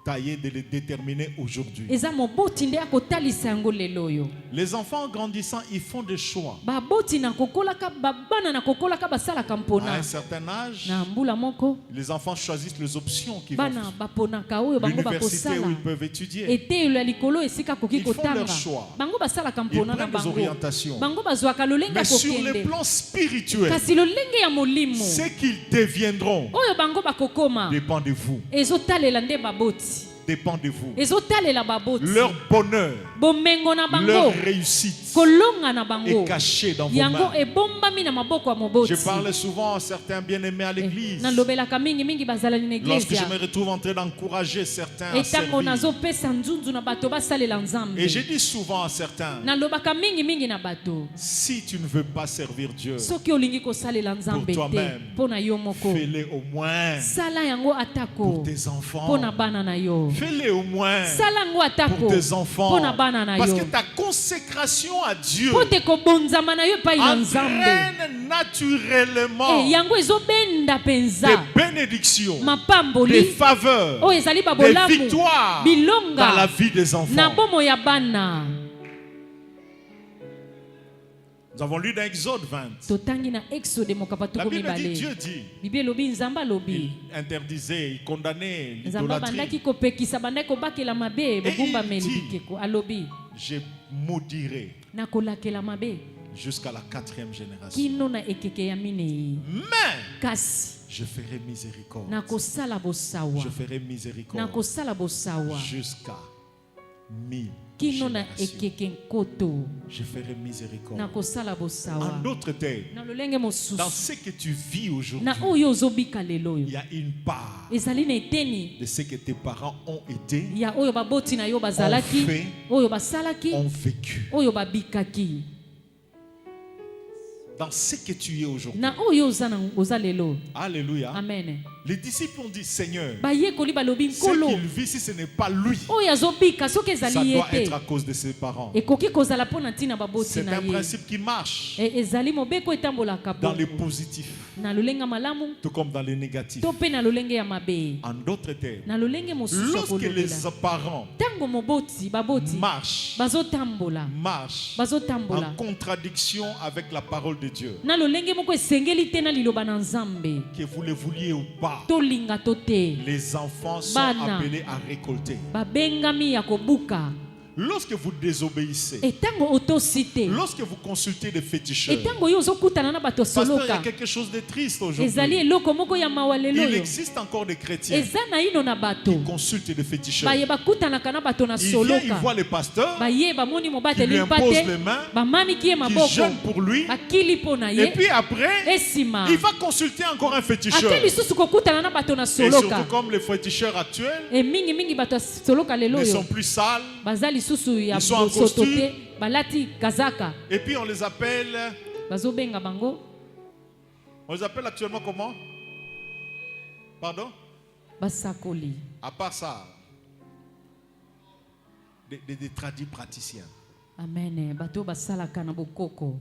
taillé de les déterminer aujourd'hui. eza moboti nde akotalisa yango lelo oyo. Les enfants grandissant, ils font des choix. Baboti na kokolaka babana na kokolaka basalaka À mpona. un certain âge, Na mbula moko les enfants choisissent les options qu'ils vont bana faire. baponaka oyo bango L'université où bakosala. ils peuvent étudier. Eteyelo ya likolo esika koki Ils font kotanga. leur choix. Bango basalaka Ils mpona na prennent des bango. orientations. Bango bazwaka lolenge Mais sur le kokende. plan spirituel, Kasi lolenge ya molimo ce qu'ils deviendront oyo bango bakokoma dépend de vous. ezotalela nde baboti. Dépend de vous. Ezotalela baboti. Leur bonheur, Bomengo na leur bango. réussite Kolonga na bango. est caché dans vos Yango mains. ebombami na maboko ya moboti. Je parle souvent à certains bien-aimés à l'église. nalobelaka mingi mingi bazalani na Lorsque je iglesia. me retrouve en train d'encourager certains à Etango servir. nazopesa nzunzu na bato basalela nzambe. Et je dis souvent à certains, nalobaka mingi mingi na bato. si tu ne veux pas servir Dieu, Soki olingi kosalela nzambe te toi-même, mpo na yo moko. fais-le au moins Sala yango atako pour tes enfants. mpo na bana na yo. Fais-le au moins Sala yango atako pour tes enfants. mpo na bana na Parce yo. que ta consécration à Dieu Po te kobonzama na yo epai na nzambe. entraîne naturellement Yango ezobenda des penza. bénédictions, des Mapamboli faveurs, oyo ezali des babolamu. victoires dans la Bilonga vie des na enfants. bomo ya bana. Nous avons lu dans Exode 20. Totangi na Exode mokapa La tuko Bible dit, mibale. Dieu dit, Bible elobi nzambe il alobi. interdisait, il condamnait Nzambe bandaki l'idolâtrie. kopekisa bandaki kobakela mabe bogumbameli dit, bikeko alobi. Je maudirai Nakolakela mabe jusqu'à la 4e génération. kino na ekeke ya minei. Mais Kasi je ferai miséricorde. nakosala bosawa. Je ferai miséricorde Nakosala bosawa jusqu'à 1000 kino na générations. ekeke nkoto. Je ferai miséricorde. Nakosala bosawa. En d'autres termes, Na lolenge dans mosusu. ce que tu vis aujourd'hui, Na oyo ozobika lelo il yo. y a une part Ezali na eteni de ce que tes parents ont été, ya oyo baboti na yo ont bazalaki, fait, oyo basalaki, ont vécu. oyo babikaki. Dans ce que tu es aujourd'hui. Na oyo oza lelo. Alléluia. Amen. Les disciples ont dit, Seigneur, Bayekoli balobi ce nkolo. qu'il vit, si ce n'est pas lui, Oyo azobika soki ça ezali doit ye être à te. cause de ses parents. Ekoki kozala mpo na ntina baboti C'est na un ye. principe qui marche Ezali mobeko etambolaka dans les bongo. positifs, Na lolenge malamu tout comme dans les négatifs. to pe na lolenge ya mabe. En d'autres termes, Na lolenge mosusu ya lorsque les kolobela. parents Tango moboti baboti marchent bazotambola. en Bazotambola. contradiction avec la parole de Dieu, Na lolenge moko esengeli te na liloba na Nzambe. que vous le vouliez ou pas, Tolinga to te. les enfants sont Bana. appelés à récolter. Babengami ya kobuka. Lorsque vous désobéissez, Etango otosite. lorsque vous consultez des féticheurs, Etango yo ozokutana na bato pasteur, il y a soloka. quelque chose de triste Ezali aujourd'hui. eloko moko ya mawalelo Il yo. existe encore des chrétiens Eza na ino na bato. qui consultent des féticheurs. Baye bakutanaka na bato na Il vient, il soloka. voit le pasteur Baye bamoni qui mobateli lui impose mpate. les mains, Bamami kie qui maboko. jeûne pour lui, Bakili po na et ye. puis après, Esima. il va consulter encore un féticheur. Ake lisusu kokutana na bato na Et surtout soloka. comme les féticheurs actuels E mingi mingi bato ya soloka lelo ne yo. sont plus sales, Baza lisusu ya Ils sont en bosoto costume. te. Balati kazaka. et puis on les appelle actuellement comment? Pardon? Basakoli. À part ça, des tradis praticiens. Amen. Bato basalaka na bokoko.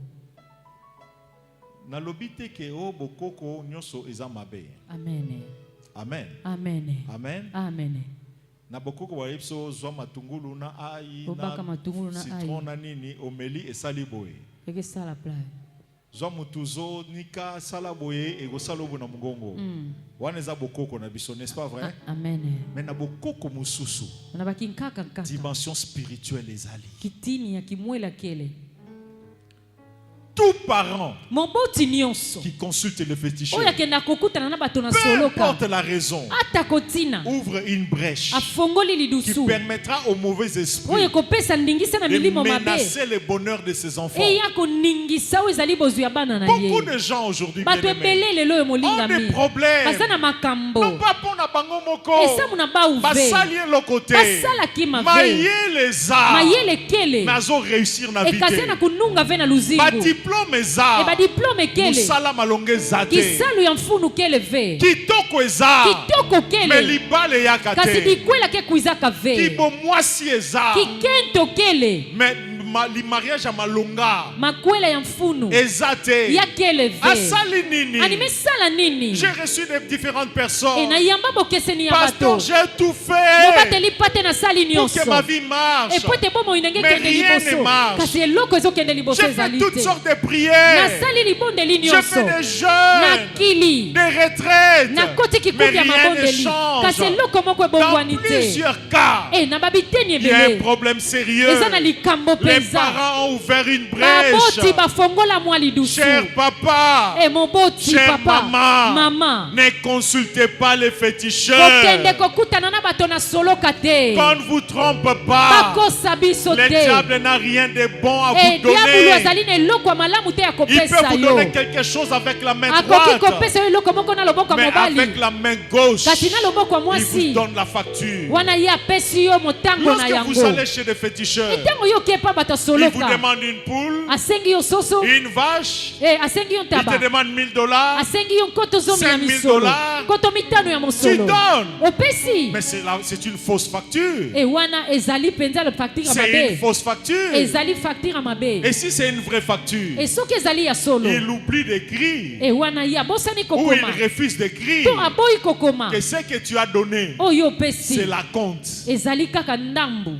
Na lobite ke o bokoko nyoso eza mabe. Amen. Amen. Amen. Amen. Amen. Na bokoko wa yepso zwa matungulu na ai Obaka matungulu na citron ai. na nini omeli esali boye. Eke sala play. Zwa mutuzo nika sala boye ego salobo na mugongo. Wana eza bokoko na biso, n'est-ce pas vrai? Amen. Mais na bokoko mususu, Na bakinkaka kaka. dimension spirituelle ezali. Kitini ya kimwela kele. Tout parent Moboti nyonso. qui consulte le féticheur, Oya kenda kokutana na bato na peu soloka. importe la raison, Ata kotina. ouvre une brèche Afongoli qui lidusu. permettra aux mauvais esprits Oya kopesa ndingisa na de milimo mabe. menacer le bonheur de ses enfants. Eya koningisa oyo ezali bozu ya bana na ye. Beaucoup de gens aujourd'hui Bato bien-aimés, ebele lelo yo ont molingami. des problèmes. Baza na makambo. Non pas pour na bango moko. Esamu na ba uve. Basali le côté. Basalaki mabe. Mayele za. Mayele kele. Nazo réussir na vie. Ekase na kununga ve na luzingu. Ba diplôme za. Eba diplome kele. Musala malonge za te. Kisalu ya mfunu kele ve. Kitoko eza. Kitoko Mais kele. libale ya Kasi kate. dikwela ke kuizaka ve. Kibo mwasi eza. Kikento kele. Mais mariage à malonga. makwela ya mfunu Ezate. yaki eleve Asali nini. animesala nini J'ai reçu des différentes personnes. enayamba bokeseni ya Pasteur, bato j'ai tout fait mobateli pate nasali pour nyonso que ma vie marche. epo ete bomoi ndenge Mais ekende rien ne liboso marche. kasi eloko ezokende liboso J'ai fait ezali toutes te sortes de prières. nasali libondeli J'ai nyonso fait des jeûnes, nakili des retraites. nakoti Mais kikundi ya rien ne mabondeli kasi change. eloko moko Dans ebongwani te plusieurs cas, na babiteni il y a un ebele problème sérieux. eza na likambo Les mpenza parents ont ouvert une brèche. baboti bafongola mwa lidusu Cher papa, moboti chère papa maman, ne consultez pas les féticheurs. kokende kokutana na bato na soloka te Qu'on ne vous trompe pas. bakosa biso Le te diable n'a rien de bon à vous diabolo donner. azali na eloko ya malamu te ya Il peut kopesa vous yo donner quelque chose avec la main akoki droite. kopesa yo eloko moko na loboko ya Mais mobali avec la main gauche, kasi na loboko ya il vous mwasi donne la facture. wana ye apesi yo motango na Lorsque vous yango allez chez des féticheurs, ntango yo okepa bato il vous asoloka demande une poule, asengi yo soso une vache, asengi yo il te ntaba demande $1000. asengi yo nkoto zomi ya 5 000 misolo dollars. nkoto mitano ya Tu mosolo donnes. opesi Mais c'est une fausse facture. wana ezali mpenza le facture ya C'est une mabe fausse facture. ezali facture ya mabe Et si c'est une vraie facture, soki ezali ya solo il oublie d'écrire wana ye abosani ou kokoma il refuse d'écrire to aboyi kokoma que ce que tu as donné, oyo opesi c'est la compte. ezali kaka ndambu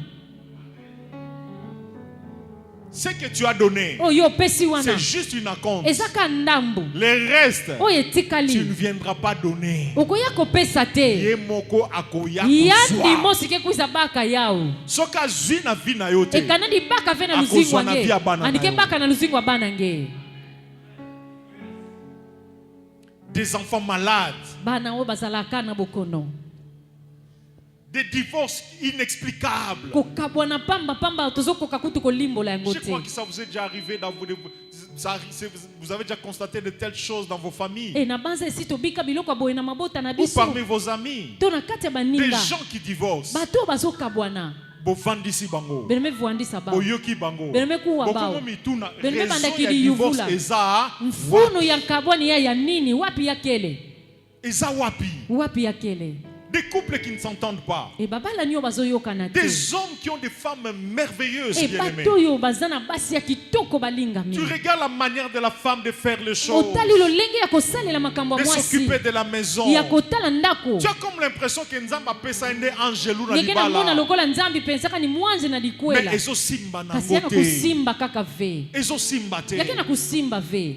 Ce que tu as donné, oyo opesi wana c'est juste une compte. eza ka ndambu Le reste, oyo tu ne etikali viendras pas donner. okoya kopesa te Ye moko akoya yandi kozwa. mosike kwisa baka yao Soki azwi na vie na yo te, ekanadi baka ve na akozwa luzingo na vie nge ya bana na andike yo. baka na luzingo ya bana nge des enfants malades, bana oyo bazalaka na bokono des divorces inexplicables. kokabwana pamba tozokoka kutu kolimbola yango Je te crois que ça vous est déjà arrivé dans vous avez déjà constaté de telles choses dans vos familles na banza esi tobika biloko ya boye na mabota na ou biso parmi vos amis. to na kati ya Des baninga gens qui divorcent. bato oyo bazokabwana Bovandisi bango. beleme vwandisa bao Boyoki bango. beleme kuwa bao Bokomo mituna. beleme Raison bandaki ya divorce liyuvula eza mfunu ya nkabwani ya nini wapi yakele eza wapi? wapi yakele Des couples qui ne s'entendent pas. babalani oyo bazoyokana te Des hommes qui ont des femmes merveilleuses, bien-aimées. bato oyo baza na basi ya kitoko balingami Tu regardes la manière de la femme de faire les choses, otali lolenge ya kosalela makambo ya de mwasi s'occuper de la maison. ya kotala ndako Tu as comme l'impression que Nzamba apesa ende angelou na ngeke namona libala. lokola nzambi pensaka ni mwanze na Mais likwela ezosimba kasi yana nango te. kusimba kaka ve Ezosimba te. yake na kusimba ve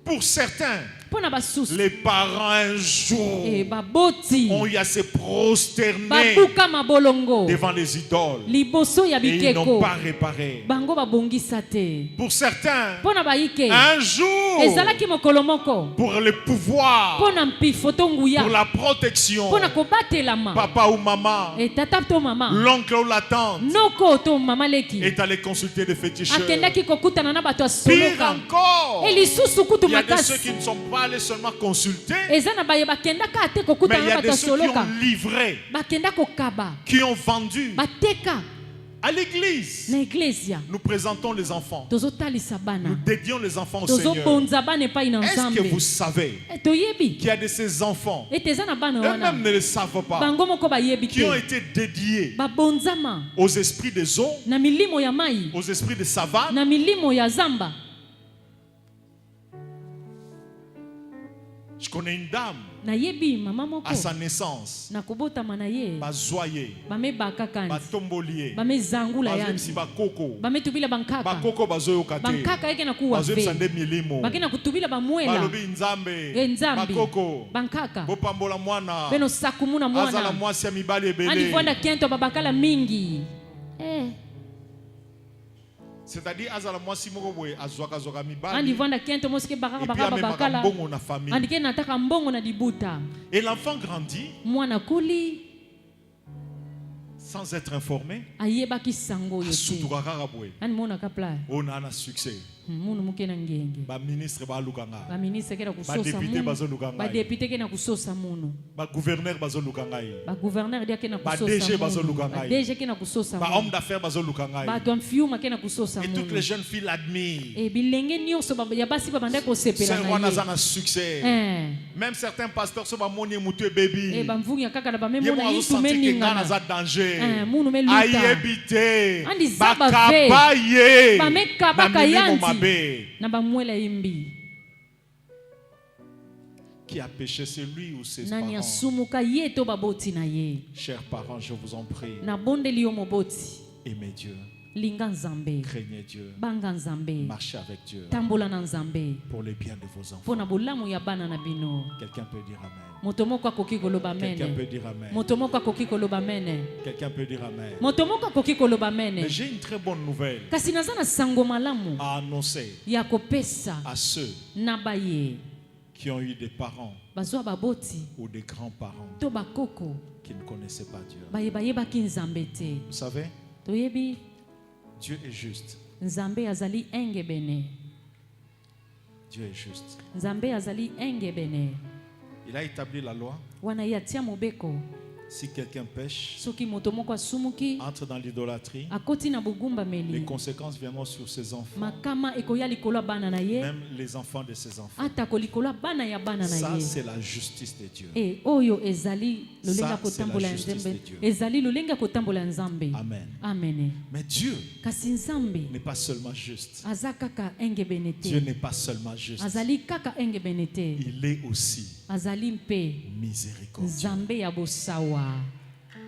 Pour certains, mpo na basusu les parents un jour baboti ont eu à se prosterner babuka mabolongo devant les idoles liboso ya et ils n'ont bikeko pas réparé. bango babongisa te Pour certains, mpo na bayike un jour, ezalaki mokolo moko pour le pouvoir, mpo na mpifo to pour nguya la protection, mpo na kobatelama papa ou maman, tata to mama l'oncle ou la tante noko to mama leki est allé consulter des féticheurs. akendaki kokutana na bato ya Pire soloka encore, lisusu kutu il y a de ceux makasi qui ne sont pas allés seulement consulter, eza na baye bakendaka ate mais kokutana il y na a bato de ya ceux qui soloka ont livré, bakenda kokaba qui ont vendu. bateka À l'église, na eglesia nous présentons les enfants. tozotalisa Nous bana dédions les enfants au Seigneur. tozobonza bana epai na Est-ce que nzambe vous savez toyebi qu'il y a de ces enfants, ete eza na bana wana eux-mêmes ne le savent pas, bango moko bayebi qui ont te été dédiés babonzama aux esprits des eaux, na milimo ya mai aux esprits de savane. na milimo ya zamba. Je connais une dame, nayebi mama moko à sa naissance, na kobotama na ye bazoye, bamebaka kandi batombolier, bamezangula bazemisi yani bakoko, bametubila bankaka bakoko bazoyoka te, bankaka yeke na kuwa bazemisa ve nde milimo, bakena kutubila bamwela balobi nzambe, nzambi bakoko, bankaka bopambola mwana, beno sakumuna azala mwana mwasi ya mibali andi ebele. vwanda kento babakala mingi C'est-à-dire azala mwasi moko boye azwaka andi mibali vwanda kento mosike et bakaka puis baka amemaka babakala mbongo na famille. andike nataka mbongo na dibuta Et l'enfant grandit mwana kuli sans être informé. ayebaki sango oyo te Asutuka kaka boye. ani monaka pla On a un succès. munu muke na ngenge ba ministre ba lukanga ba ministre kena ba kusosa député munu bazo lukanga ba député kena kusosa munu ba gouverneur bazo lukanga ba gouverneur dia kena ba kusosa DG bazo munu lukanga ba DG kena kusosa ba munu homme d'affaires bazo lukanga ba don fiuma kena kusosa et munu toutes les jeunes filles l'admirent. e bilenge nyonso ya basi babanda kosepela C'est roi na Nazan ye a succès. Même certains pasteurs sont moni mutu baby. bamvungi kaka na Ye bamemona mo yitu senti que meningana Naza danger. munu meluta Ayebite. Andi zaba Bakabaye. bamekaba Na milimo kayanti mabe. na bamwela imbi Qui a péché, c'est lui ou ses nani parents? asumuka ye to baboti na ye Chers parents, je vous en prie, na bondeli yo moboti aimez Dieu, linga nzambe craignez Dieu, banga nzambe marchez avec Dieu tambola na nzambe pour le bien de vos enfants. mpona bolamu ya bana na bino Quelqu'un peut dire Amen. moto moko akoki koloba Quelqu'un peut mene dire Amen. moto moko akoki koloba mene Quelqu'un peut dire Amen. moto moko akoki koloba mene Mais j'ai une très bonne nouvelle kasi naza na sango malamu à annoncer ya kopesa à ceux na baye qui ont eu des parents bazwa baboti ou des grands-parents to bakoko qui ne connaissaient pas Dieu. bayebaki nzambe te Vous savez, toyebi Dieu est juste. nzambe azali engebene Dieu est juste. nzambe azali engebene Il a établi la loi. wana ye atia mobeko Si quelqu'un pêche, soki moto moko asumuki entre dans l'idolâtrie, akoti na les bogumbameli conséquences viendront sur ses enfants, makama ekoya likolo ya bana na ye même les enfants de ses enfants. atako likolo ya bana ya bana na Ça, ye c'est la justice de Dieu. e oyo ezali lolenge ya Ça, c'est la kotambola ya justice nzambe de Dieu. ezali lolenge ya kotambola ya nzambe Amen. amene Mais Dieu kasi nzambe n'est pas seulement juste. aza kaka engebene Dieu te n'est pas seulement juste. azali kaka engebene te Il est aussi azali mpe miséricordieux. nzambe ya bosawa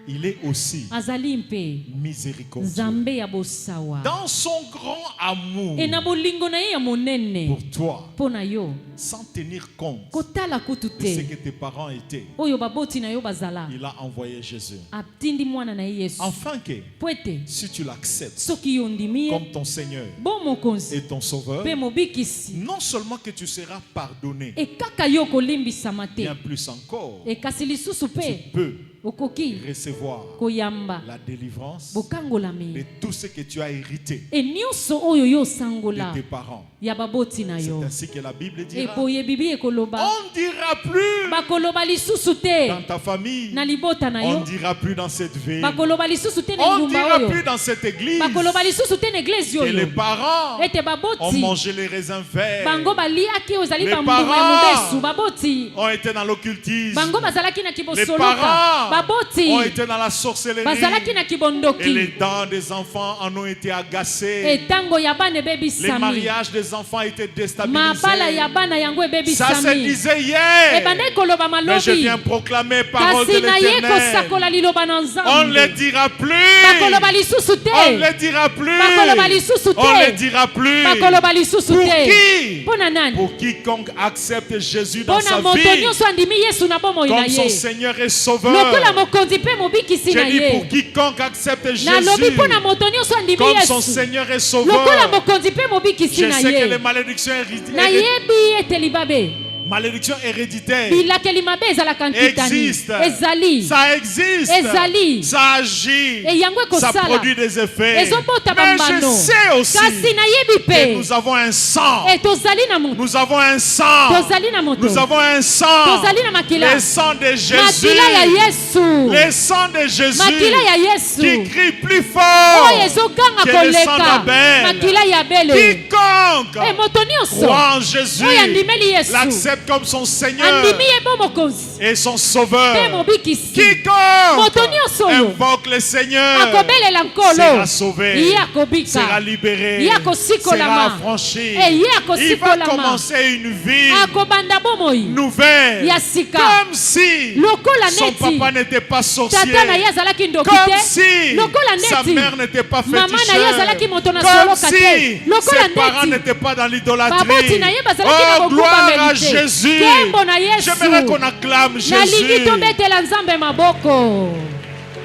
Il est aussi azali mpe miséricordieux. nzambe ya bosawa Dans son grand amour e na bolingo na ye ya monene pour toi, mpo na yo sans tenir compte kotala kutu de ce te que tes parents étaient, oyo baboti na yo bazala il a envoyé Jésus. atindi mwana na ye yesu Afin que, po ete si tu l'acceptes soki yo ondimi ye comme ton Seigneur bo mokonzi et ton Sauveur, mpe mobikisi non seulement que tu seras pardonné, e kaka yo kolimbisama te bien plus encore, e kasi lisusu tu mpe peux okoki recevoir koyamba la délivrance bokangolami de tout ce que tu as hérité e nyonso oyo yo de osangola tes parents. ya baboti na C'est yo ainsi que la Bible e dira. boye bibi ekoloba On ne dira plus bakoloba lisusu te dans ta famille, na libota na on yo ne dira plus dans cette ville, bakoloba lisusu te na on ne engumba dira oyo plus dans cette église bakoloba lisusu te na eglise que les oyo parents ete ont baboti mangé les raisins verts, bango baliaki oyo ezali Les bambuma ya parents mobesu baboti ont été dans l'occultisme, bango bazalaki na les kibosoloka parents baboti ont été dans la sorcellerie bazalaki na et kibondoki les dents des enfants en ont été agacées. etango ya bana Les ebebisami mariages des enfants étaient mabala ya déstabilisés. bana yango Ça se ebebisami disait hier. ebandaki koloba Mais je malobi viens proclamer parole de kasi na ye l'Éternel. kosakola liloba na On ne nzambe le dira plus. bakoloba lisusu On ne te le dira plus. bakoloba lisusu On ne le te dira plus. bakoloba lisusu Pour te qui? mpo na nani Pour quiconque accepte Jésus dans mpo na sa moto vie nyonso andimi yesu na bomoi na comme son ye Seigneur et Sauveur. lokola mokonzi mpe mobikisi na J'ai dit pour ye quiconque accepte nalobi Jésus mpo na moto nyonso andimi comme son yesu Seigneur et lokola Sauveur. mokonzi mpe mobikisi Je na sais que les ye malédictions nayebi ete libabe malédictions héréditaires bilakeli mabe ezalaka nkitani existe. ezali Ça existe. ezali Ça agit. e yango Ça ekosala produit des effets. ezobota Mais je bambano sais aussi kasi nayebi que mpe nous avons un sang. e tozali na moto Nous avons un sang. tozali na moto Nous avons un sang. tozali na makila Le sang de Jésus. makila ya yesu Le sang de Jésus makila ya yesu qui crie plus fort oyo ezoganga que le sang koleka d'Abel. makila ya abele Quiconque e moto nyonso croit en Jésus oyo andimeli yesu l'accepte comme son Seigneur andimi ye bo mokonzi et son mpe Sauveur. mobikisi Quiconque moto nyonso oyo invoque le Seigneur akobelela nkolo sera sauvé, ye sera akobika libéré, ye sera akosikolama affranchi. e ye Il va akosikolama commencer une vie akobanda bomoi nouvelle, ya sika comme si lokola son neti papa n'était pas sorcier, tata na ye azalaki ndoki comme te si lokola sa neti mère n'était pas mama na ye féticheur, azalaki moto na comme soloka te si lokola ses parents neti n'étaient pas dans baboti l'idolâtrie. na ye bazalaki na Oh, gloire à bogumbameli te Jésus. nkembo na yesu J'aimerais qu'on acclame nalingi Jésus. tobetela nzambe maboko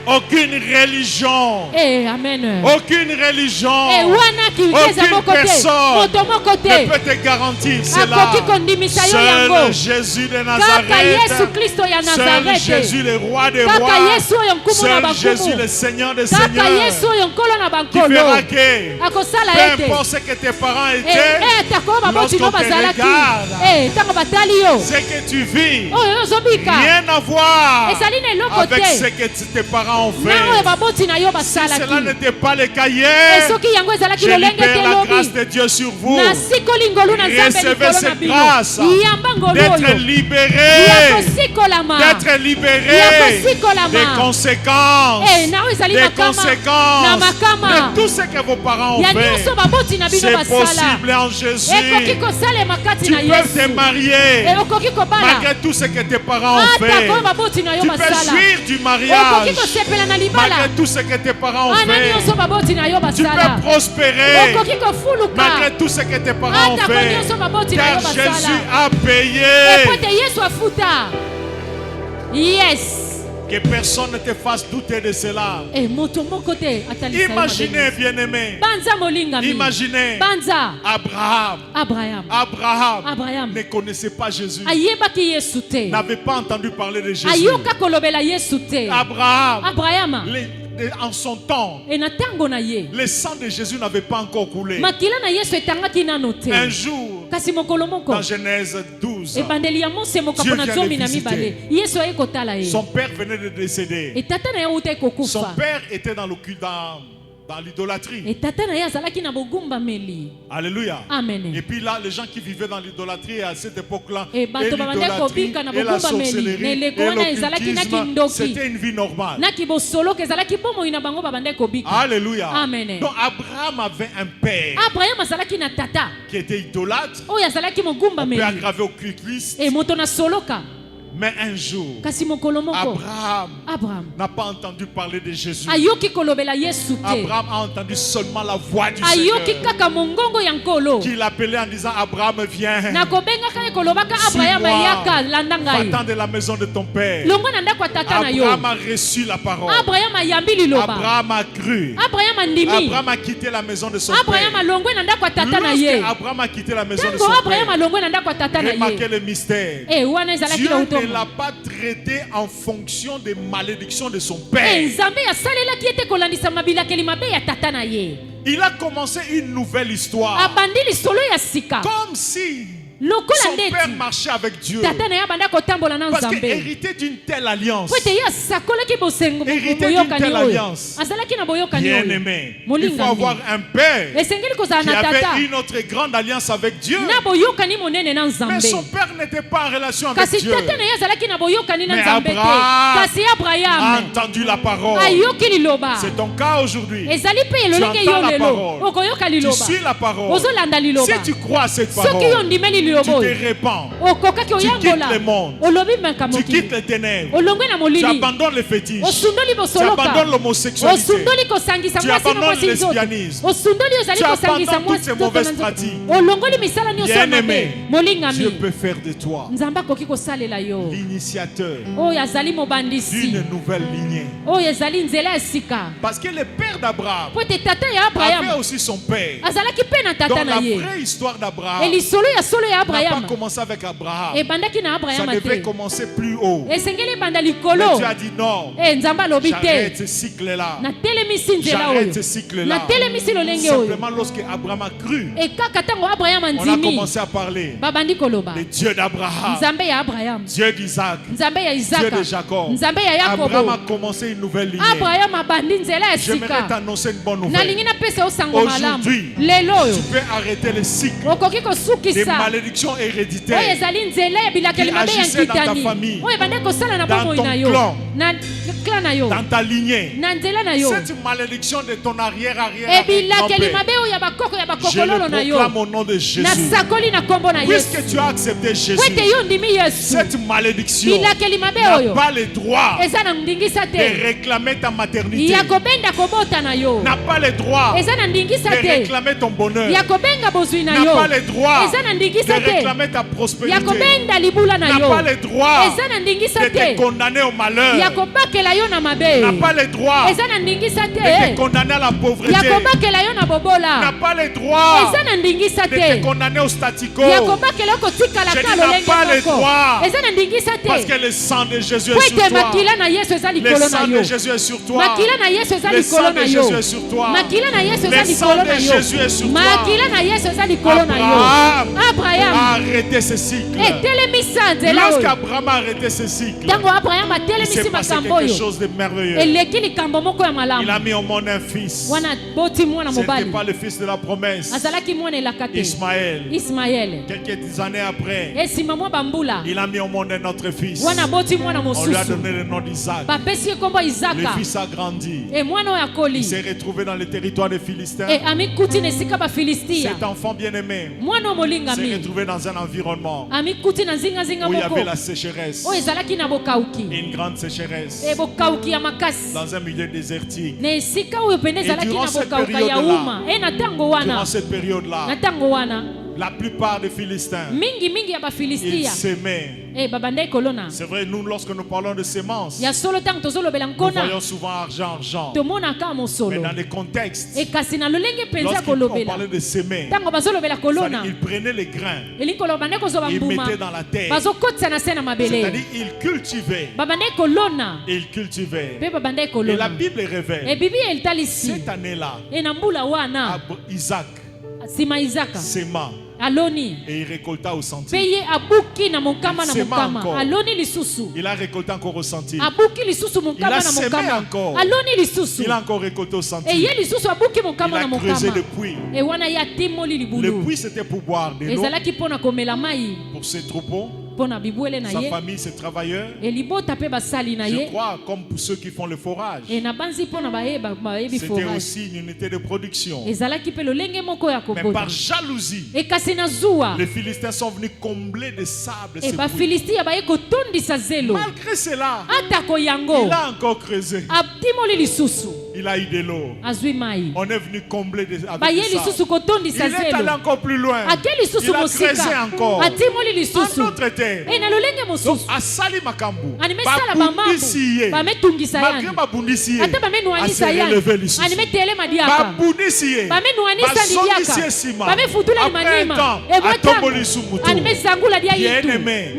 Aucune religion. Amen. Aucune religion. Aucune personne ne peut te garantir cela. Seul Jésus de Nazareth. Seul Jésus le roi des rois. Seul Jésus le Seigneur des seigneurs. Qui fera que peu importe ce que tes parents étaient, lorsqu'on te regarde, ce que tu vis, rien à voir avec ce que tes parents ont fait. Si cela n'était pas le cas hier, je libère la grâce de Dieu sur vous. Recevez cette grâce d'être libéré, des conséquences de tout ce que vos parents ont fait. C'est possible en Jésus. Tu peux te marier malgré tout ce que tes parents ont fait. Tu peux jouir du mariage malgré tout ce que tes parents ont fait. Tu peux prospérer malgré tout ce que tes parents ont fait. Car Jésus a payé. Yes. Que personne ne te fasse douter de cela. Imaginez, bien-aimé. Imaginez Abraham ne connaissait pas Jésus. N'avait pas entendu parler de Jésus. Abraham, en son temps, le sang de Jésus n'avait pas encore coulé. Un jour, dans Genèse 12, Dieu vient le visiter. Son père venait de décéder. Son père était dans l'idolâtrie. Alléluia. Amen. Et puis là, les gens qui vivaient dans l'idolâtrie à cette époque-là, et l'idolâtrie et la sorcellerie et l'occultisme, c'était une vie normale. Alléluia. Amen. Donc Abraham avait un père qui était idolâtre. On peut aggraver au Christ. Mais un jour, Abraham n'a pas entendu parler de Jésus. Abraham a entendu seulement la voix du Seigneur qui l'appelait en disant: Abraham, viens, suis-moi, va-t'en de la maison de ton père. Abraham a reçu la parole. Abraham a cru. Abraham a quitté la maison de son père. Lorsque Abraham a quitté la maison de son père, remarquez le mystère. Dieu ne l'a pas traité en fonction des malédictions de son père. Il a commencé une nouvelle histoire. Comme si son père marchait avec Dieu. Parce qu'hériter d'une telle alliance, bien aimé, il faut avoir un père qui avait une autre grande alliance avec Dieu. Mais son père n'était pas en relation avec Dieu. Mais Abraham a entendu la parole. C'est ton cas aujourd'hui. Tu entends la parole. Tu suis la parole. Si tu crois à cette parole, tu te répands. Tu quittes le monde. Tu quittes les ténèbres. Tu abandonnes les fétiches. Tu abandonnes l'homosexualité. Tu abandonnes lesbianisme. Tu abandonnes toutes ces mauvaises pratiques. Bien-aimé, Dieu peut faire de toi l'initiateur d'une nouvelle lignée. Parce que le père d'Abraham avait aussi son père. Donc la vraie histoire d'Abraham n'a pas commencé avec Abraham. Ça devait commencer plus haut. Mais tu as dit non. J'arrête ce cycle-là. J'arrête ce cycle-là. Simplement lorsque Abraham a cru, on a commencé à parler. Le Dieu d'Abraham, Dieu d'Isaac, Dieu de Jacob. Abraham a commencé une nouvelle lignée. J'aimerais t'annoncer une bonne nouvelle. Aujourd'hui, tu peux arrêter le cycle des malédictions héréditaires qui agissaient dans ta famille, dans ton clan, dans ta lignée. Cette malédiction de ton arrière-arrière, je le proclame au nom de Jésus. Puisque tu as accepté Jésus, cette malédiction n'a pas le droit de réclamer ta maternité, n'a pas le droit de réclamer ton bonheur, n'a pas le droit de réclamer ta prospérité. N'a pas le droit de te condamner au malheur. N'a pas le droit de te condamner à la pauvreté. N'a pas le droit de te condamner au statu quo. Je dis n'a pas le droit parce que le sang de Jésus est sur toi. Le sang de Jésus est sur toi. Le sang de Jésus est sur toi. Le sang de Jésus est sur toi. Abraham a arrêté ce cycle. Lorsqu'Abraham a arrêté ce cycle, il s'est passé quelque chose de merveilleux. Il a mis au monde un fils. Ce n'était pas le fils de la promesse. Ismaël. Quelques années après, il a mis au monde un autre fils. On lui a donné le nom d'Isaac. Le fils a grandi. Il s'est retrouvé dans le territoire des Philistins. Cet enfant bien-aimé s'est retrouvé dans un environnement où il y avait la sécheresse. Une grande sécheresse. Dans un milieu désertique. Et durant cette période-là, la plupart des Philistins, ils s'aimaient. C'est vrai, nous, lorsque nous parlons de semences, nous voyons souvent argent. Mais dans les contextes, lorsqu'on parlait de semer, ils prenaient les grains, ils mettaient dans la terre. C'est-à-dire, ils cultivaient. Et la Bible révèle, cette année-là, Isaac s'aima. Et il récolta au centime. Il a récolté encore au centime. Il a semé encore. Il a encore récolté au centime. Il a creusé le puits. Le puits, c'était pour boire de l'eau pour ses troupeaux, sa famille, ses travailleurs. Je crois, comme pour ceux qui font le forage. C'était aussi une unité de production. Mais par jalousie, les Philistins sont venus combler de sable ce puits. Malgré cela, il a encore creusé. Il a eu de l'eau. On est venu combler avec ça. Il est allé encore plus loin. Il a creusé encore. En autre terre. Donc, Asali Makambu. Babundisiye. Malgré Babundisiye. Asali relevé l'issue. Babundisiye. Basondisiye Sima. Après un temps, Atomboli Sumutu. Bien-aimé.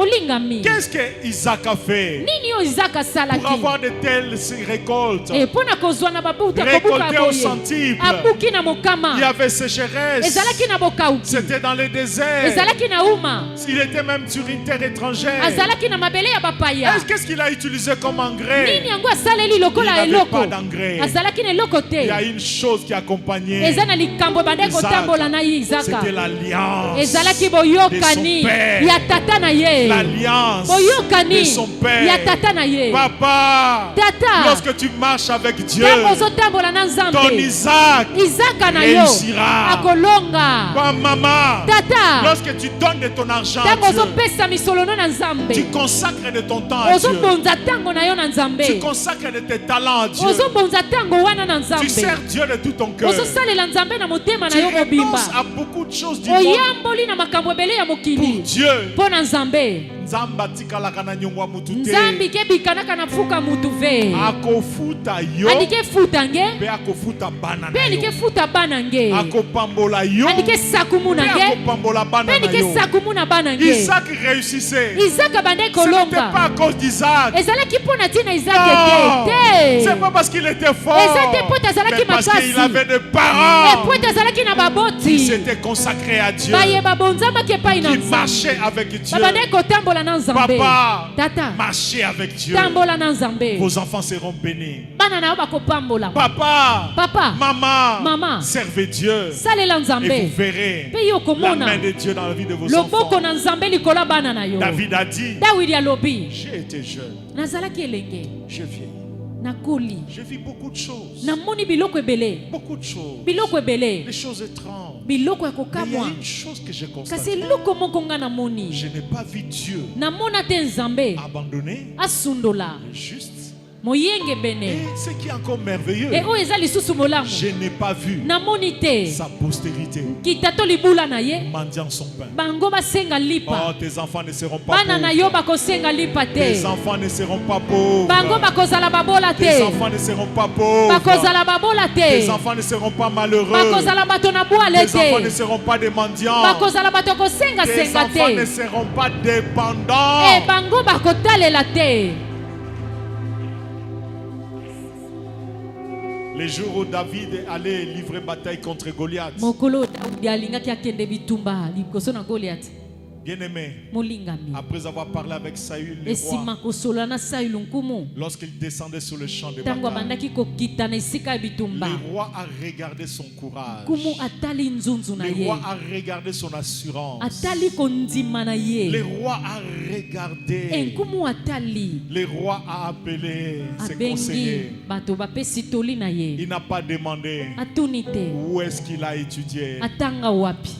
Qu'est-ce que Isaac a fait pour avoir de telles récoltes? Récolter au centime. Il y avait sécheresse. C'était dans le désert. Il était même sur une terre étrangère. Qu'est-ce qu'il a utilisé comme engrais? Il n'avait pas d'engrais. Il y a une chose qui accompagnait Isaac. C'était l'alliance de son père. L'alliance de son père. Papa, lorsque tu marches avec Dieu, ton Isaac réussira. Maman, lorsque tu donnes de ton argent à Dieu, tu consacres de ton temps à Dieu. Tu consacres de tes talents à Dieu. Tu sers Dieu de tout ton cœur. Tu renonces à beaucoup de choses du monde pour Dieu. Nzambi kebikanaka na fuka mutu ve. Akofuta yo. Andike futa nge. Be akofuta bana na yo. Be andike futa bana nge. Akopambola yo. Andike sakumuna nge. Be akopambola bana na yo. Be andike sakumuna bana nge. Isaac réussissait. Isaac abande kolonga. Ce n'était pas à cause d'Isaac. Ezalaki pona tina Isaac était. C'est pas parce qu'il était fort. Mais parce qu'il avait des parents. Il s'était consacré à Dieu. Il marchait avec Dieu. Papa, marchez avec Dieu. Vos enfants seront bénis. Papa, maman, servez Dieu. Et vous verrez la main de Dieu dans la vie de vos enfants. David a dit, j'ai été jeune, je vieillis. J'ai vu beaucoup de choses. Beaucoup de choses. Des choses étranges. Mais il y a une chose que j'ai constatée. Je n'ai pas vu Dieu abandonner les justes moyenge Et bene ce qui est encore merveilleux, e oyo eza lisusu molamu je n'ai pas vu namoni te sa postérité kita to libula na ye mendiant son pain. bango basenga Oh, lipa tes enfants ne seront pas bana na yo pauvres. bakosenga lipa Tes te enfants ne seront pas pauvres. bango bakozala babola Tes te enfants ne seront pas pauvres. bakozala babola Tes te enfants ne seront pas malheureux. bakozala bato na bwale Tes enfants ne te seront pas des mendiants. bakozala bato Tes kosenga-senga enfants ne te seront pas dépendants. e bango bakotalela te. Les jours où David est allé livrer bataille contre Goliath, mokolo daudi alingaki akende bitumba liboso na goliath bien-aimé, molingami après avoir parlé avec Saül, le esima roi, kosolola na saulu nkumu lorsqu'il descendait sur le champ de ntango bataille, abandaki kokita na esika ya bitumba le roi a regardé son courage. nkumu atali nzunzu na Le ye roi a regardé son assurance. atali kondima na Le ye roi a regardé. nkumu atali Le roi a appelé ses abengi conseillers. bato bapesi toli na Il ye n'a pas demandé atuni te où est-ce qu'il a étudié, atanga wapi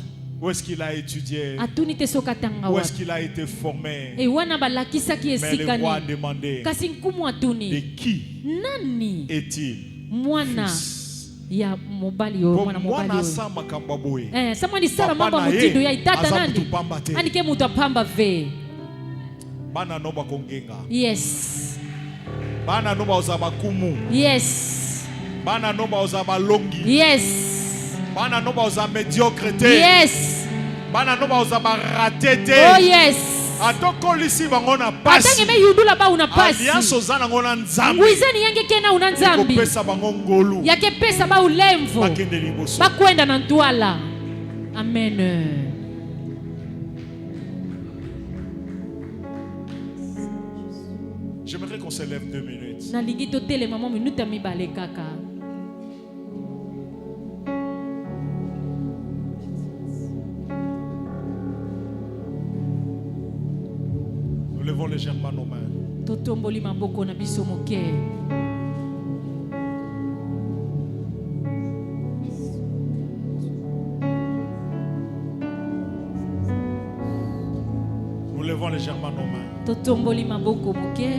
où est-ce qu'il a étudié, atuni te soki atanga où est-ce wapi qu'il a été formé. e wana balakisaki Mais esika le roi a nini demandé, kasi nkumu de atuni qui nani est-il mwana fils? ya mobali oyo mwana mobali Mwana oyo asa makambo boye. samwani sala Papa mambo ya na ye, motindo ya itata aza nani mutu pamba te. andike mutu apamba ve Bana no bakongenga. yes Bana no baoza bakumu. yes Bana no baoza balongi. yes Bana no baoza médiocrité. yes Bana no baoza barate te. oh yes Atokolisi bango na atange pasi. me yudula ba una pasi Alliance oza nango na nzambe. ngwizeni yange kena una nzambi Kopesa bango ngolu. yake pesa ba ulemvo Bakende liboso. bakwenda na ntwala amen. J'aimerais qu'on se lève 2 minutes. nalingi totelema mwa minuta mibale kaka. Nous levons légèrement nos mains. totomboli maboko na biso moke. Nous levons légèrement nos mains. totomboli maboko moke.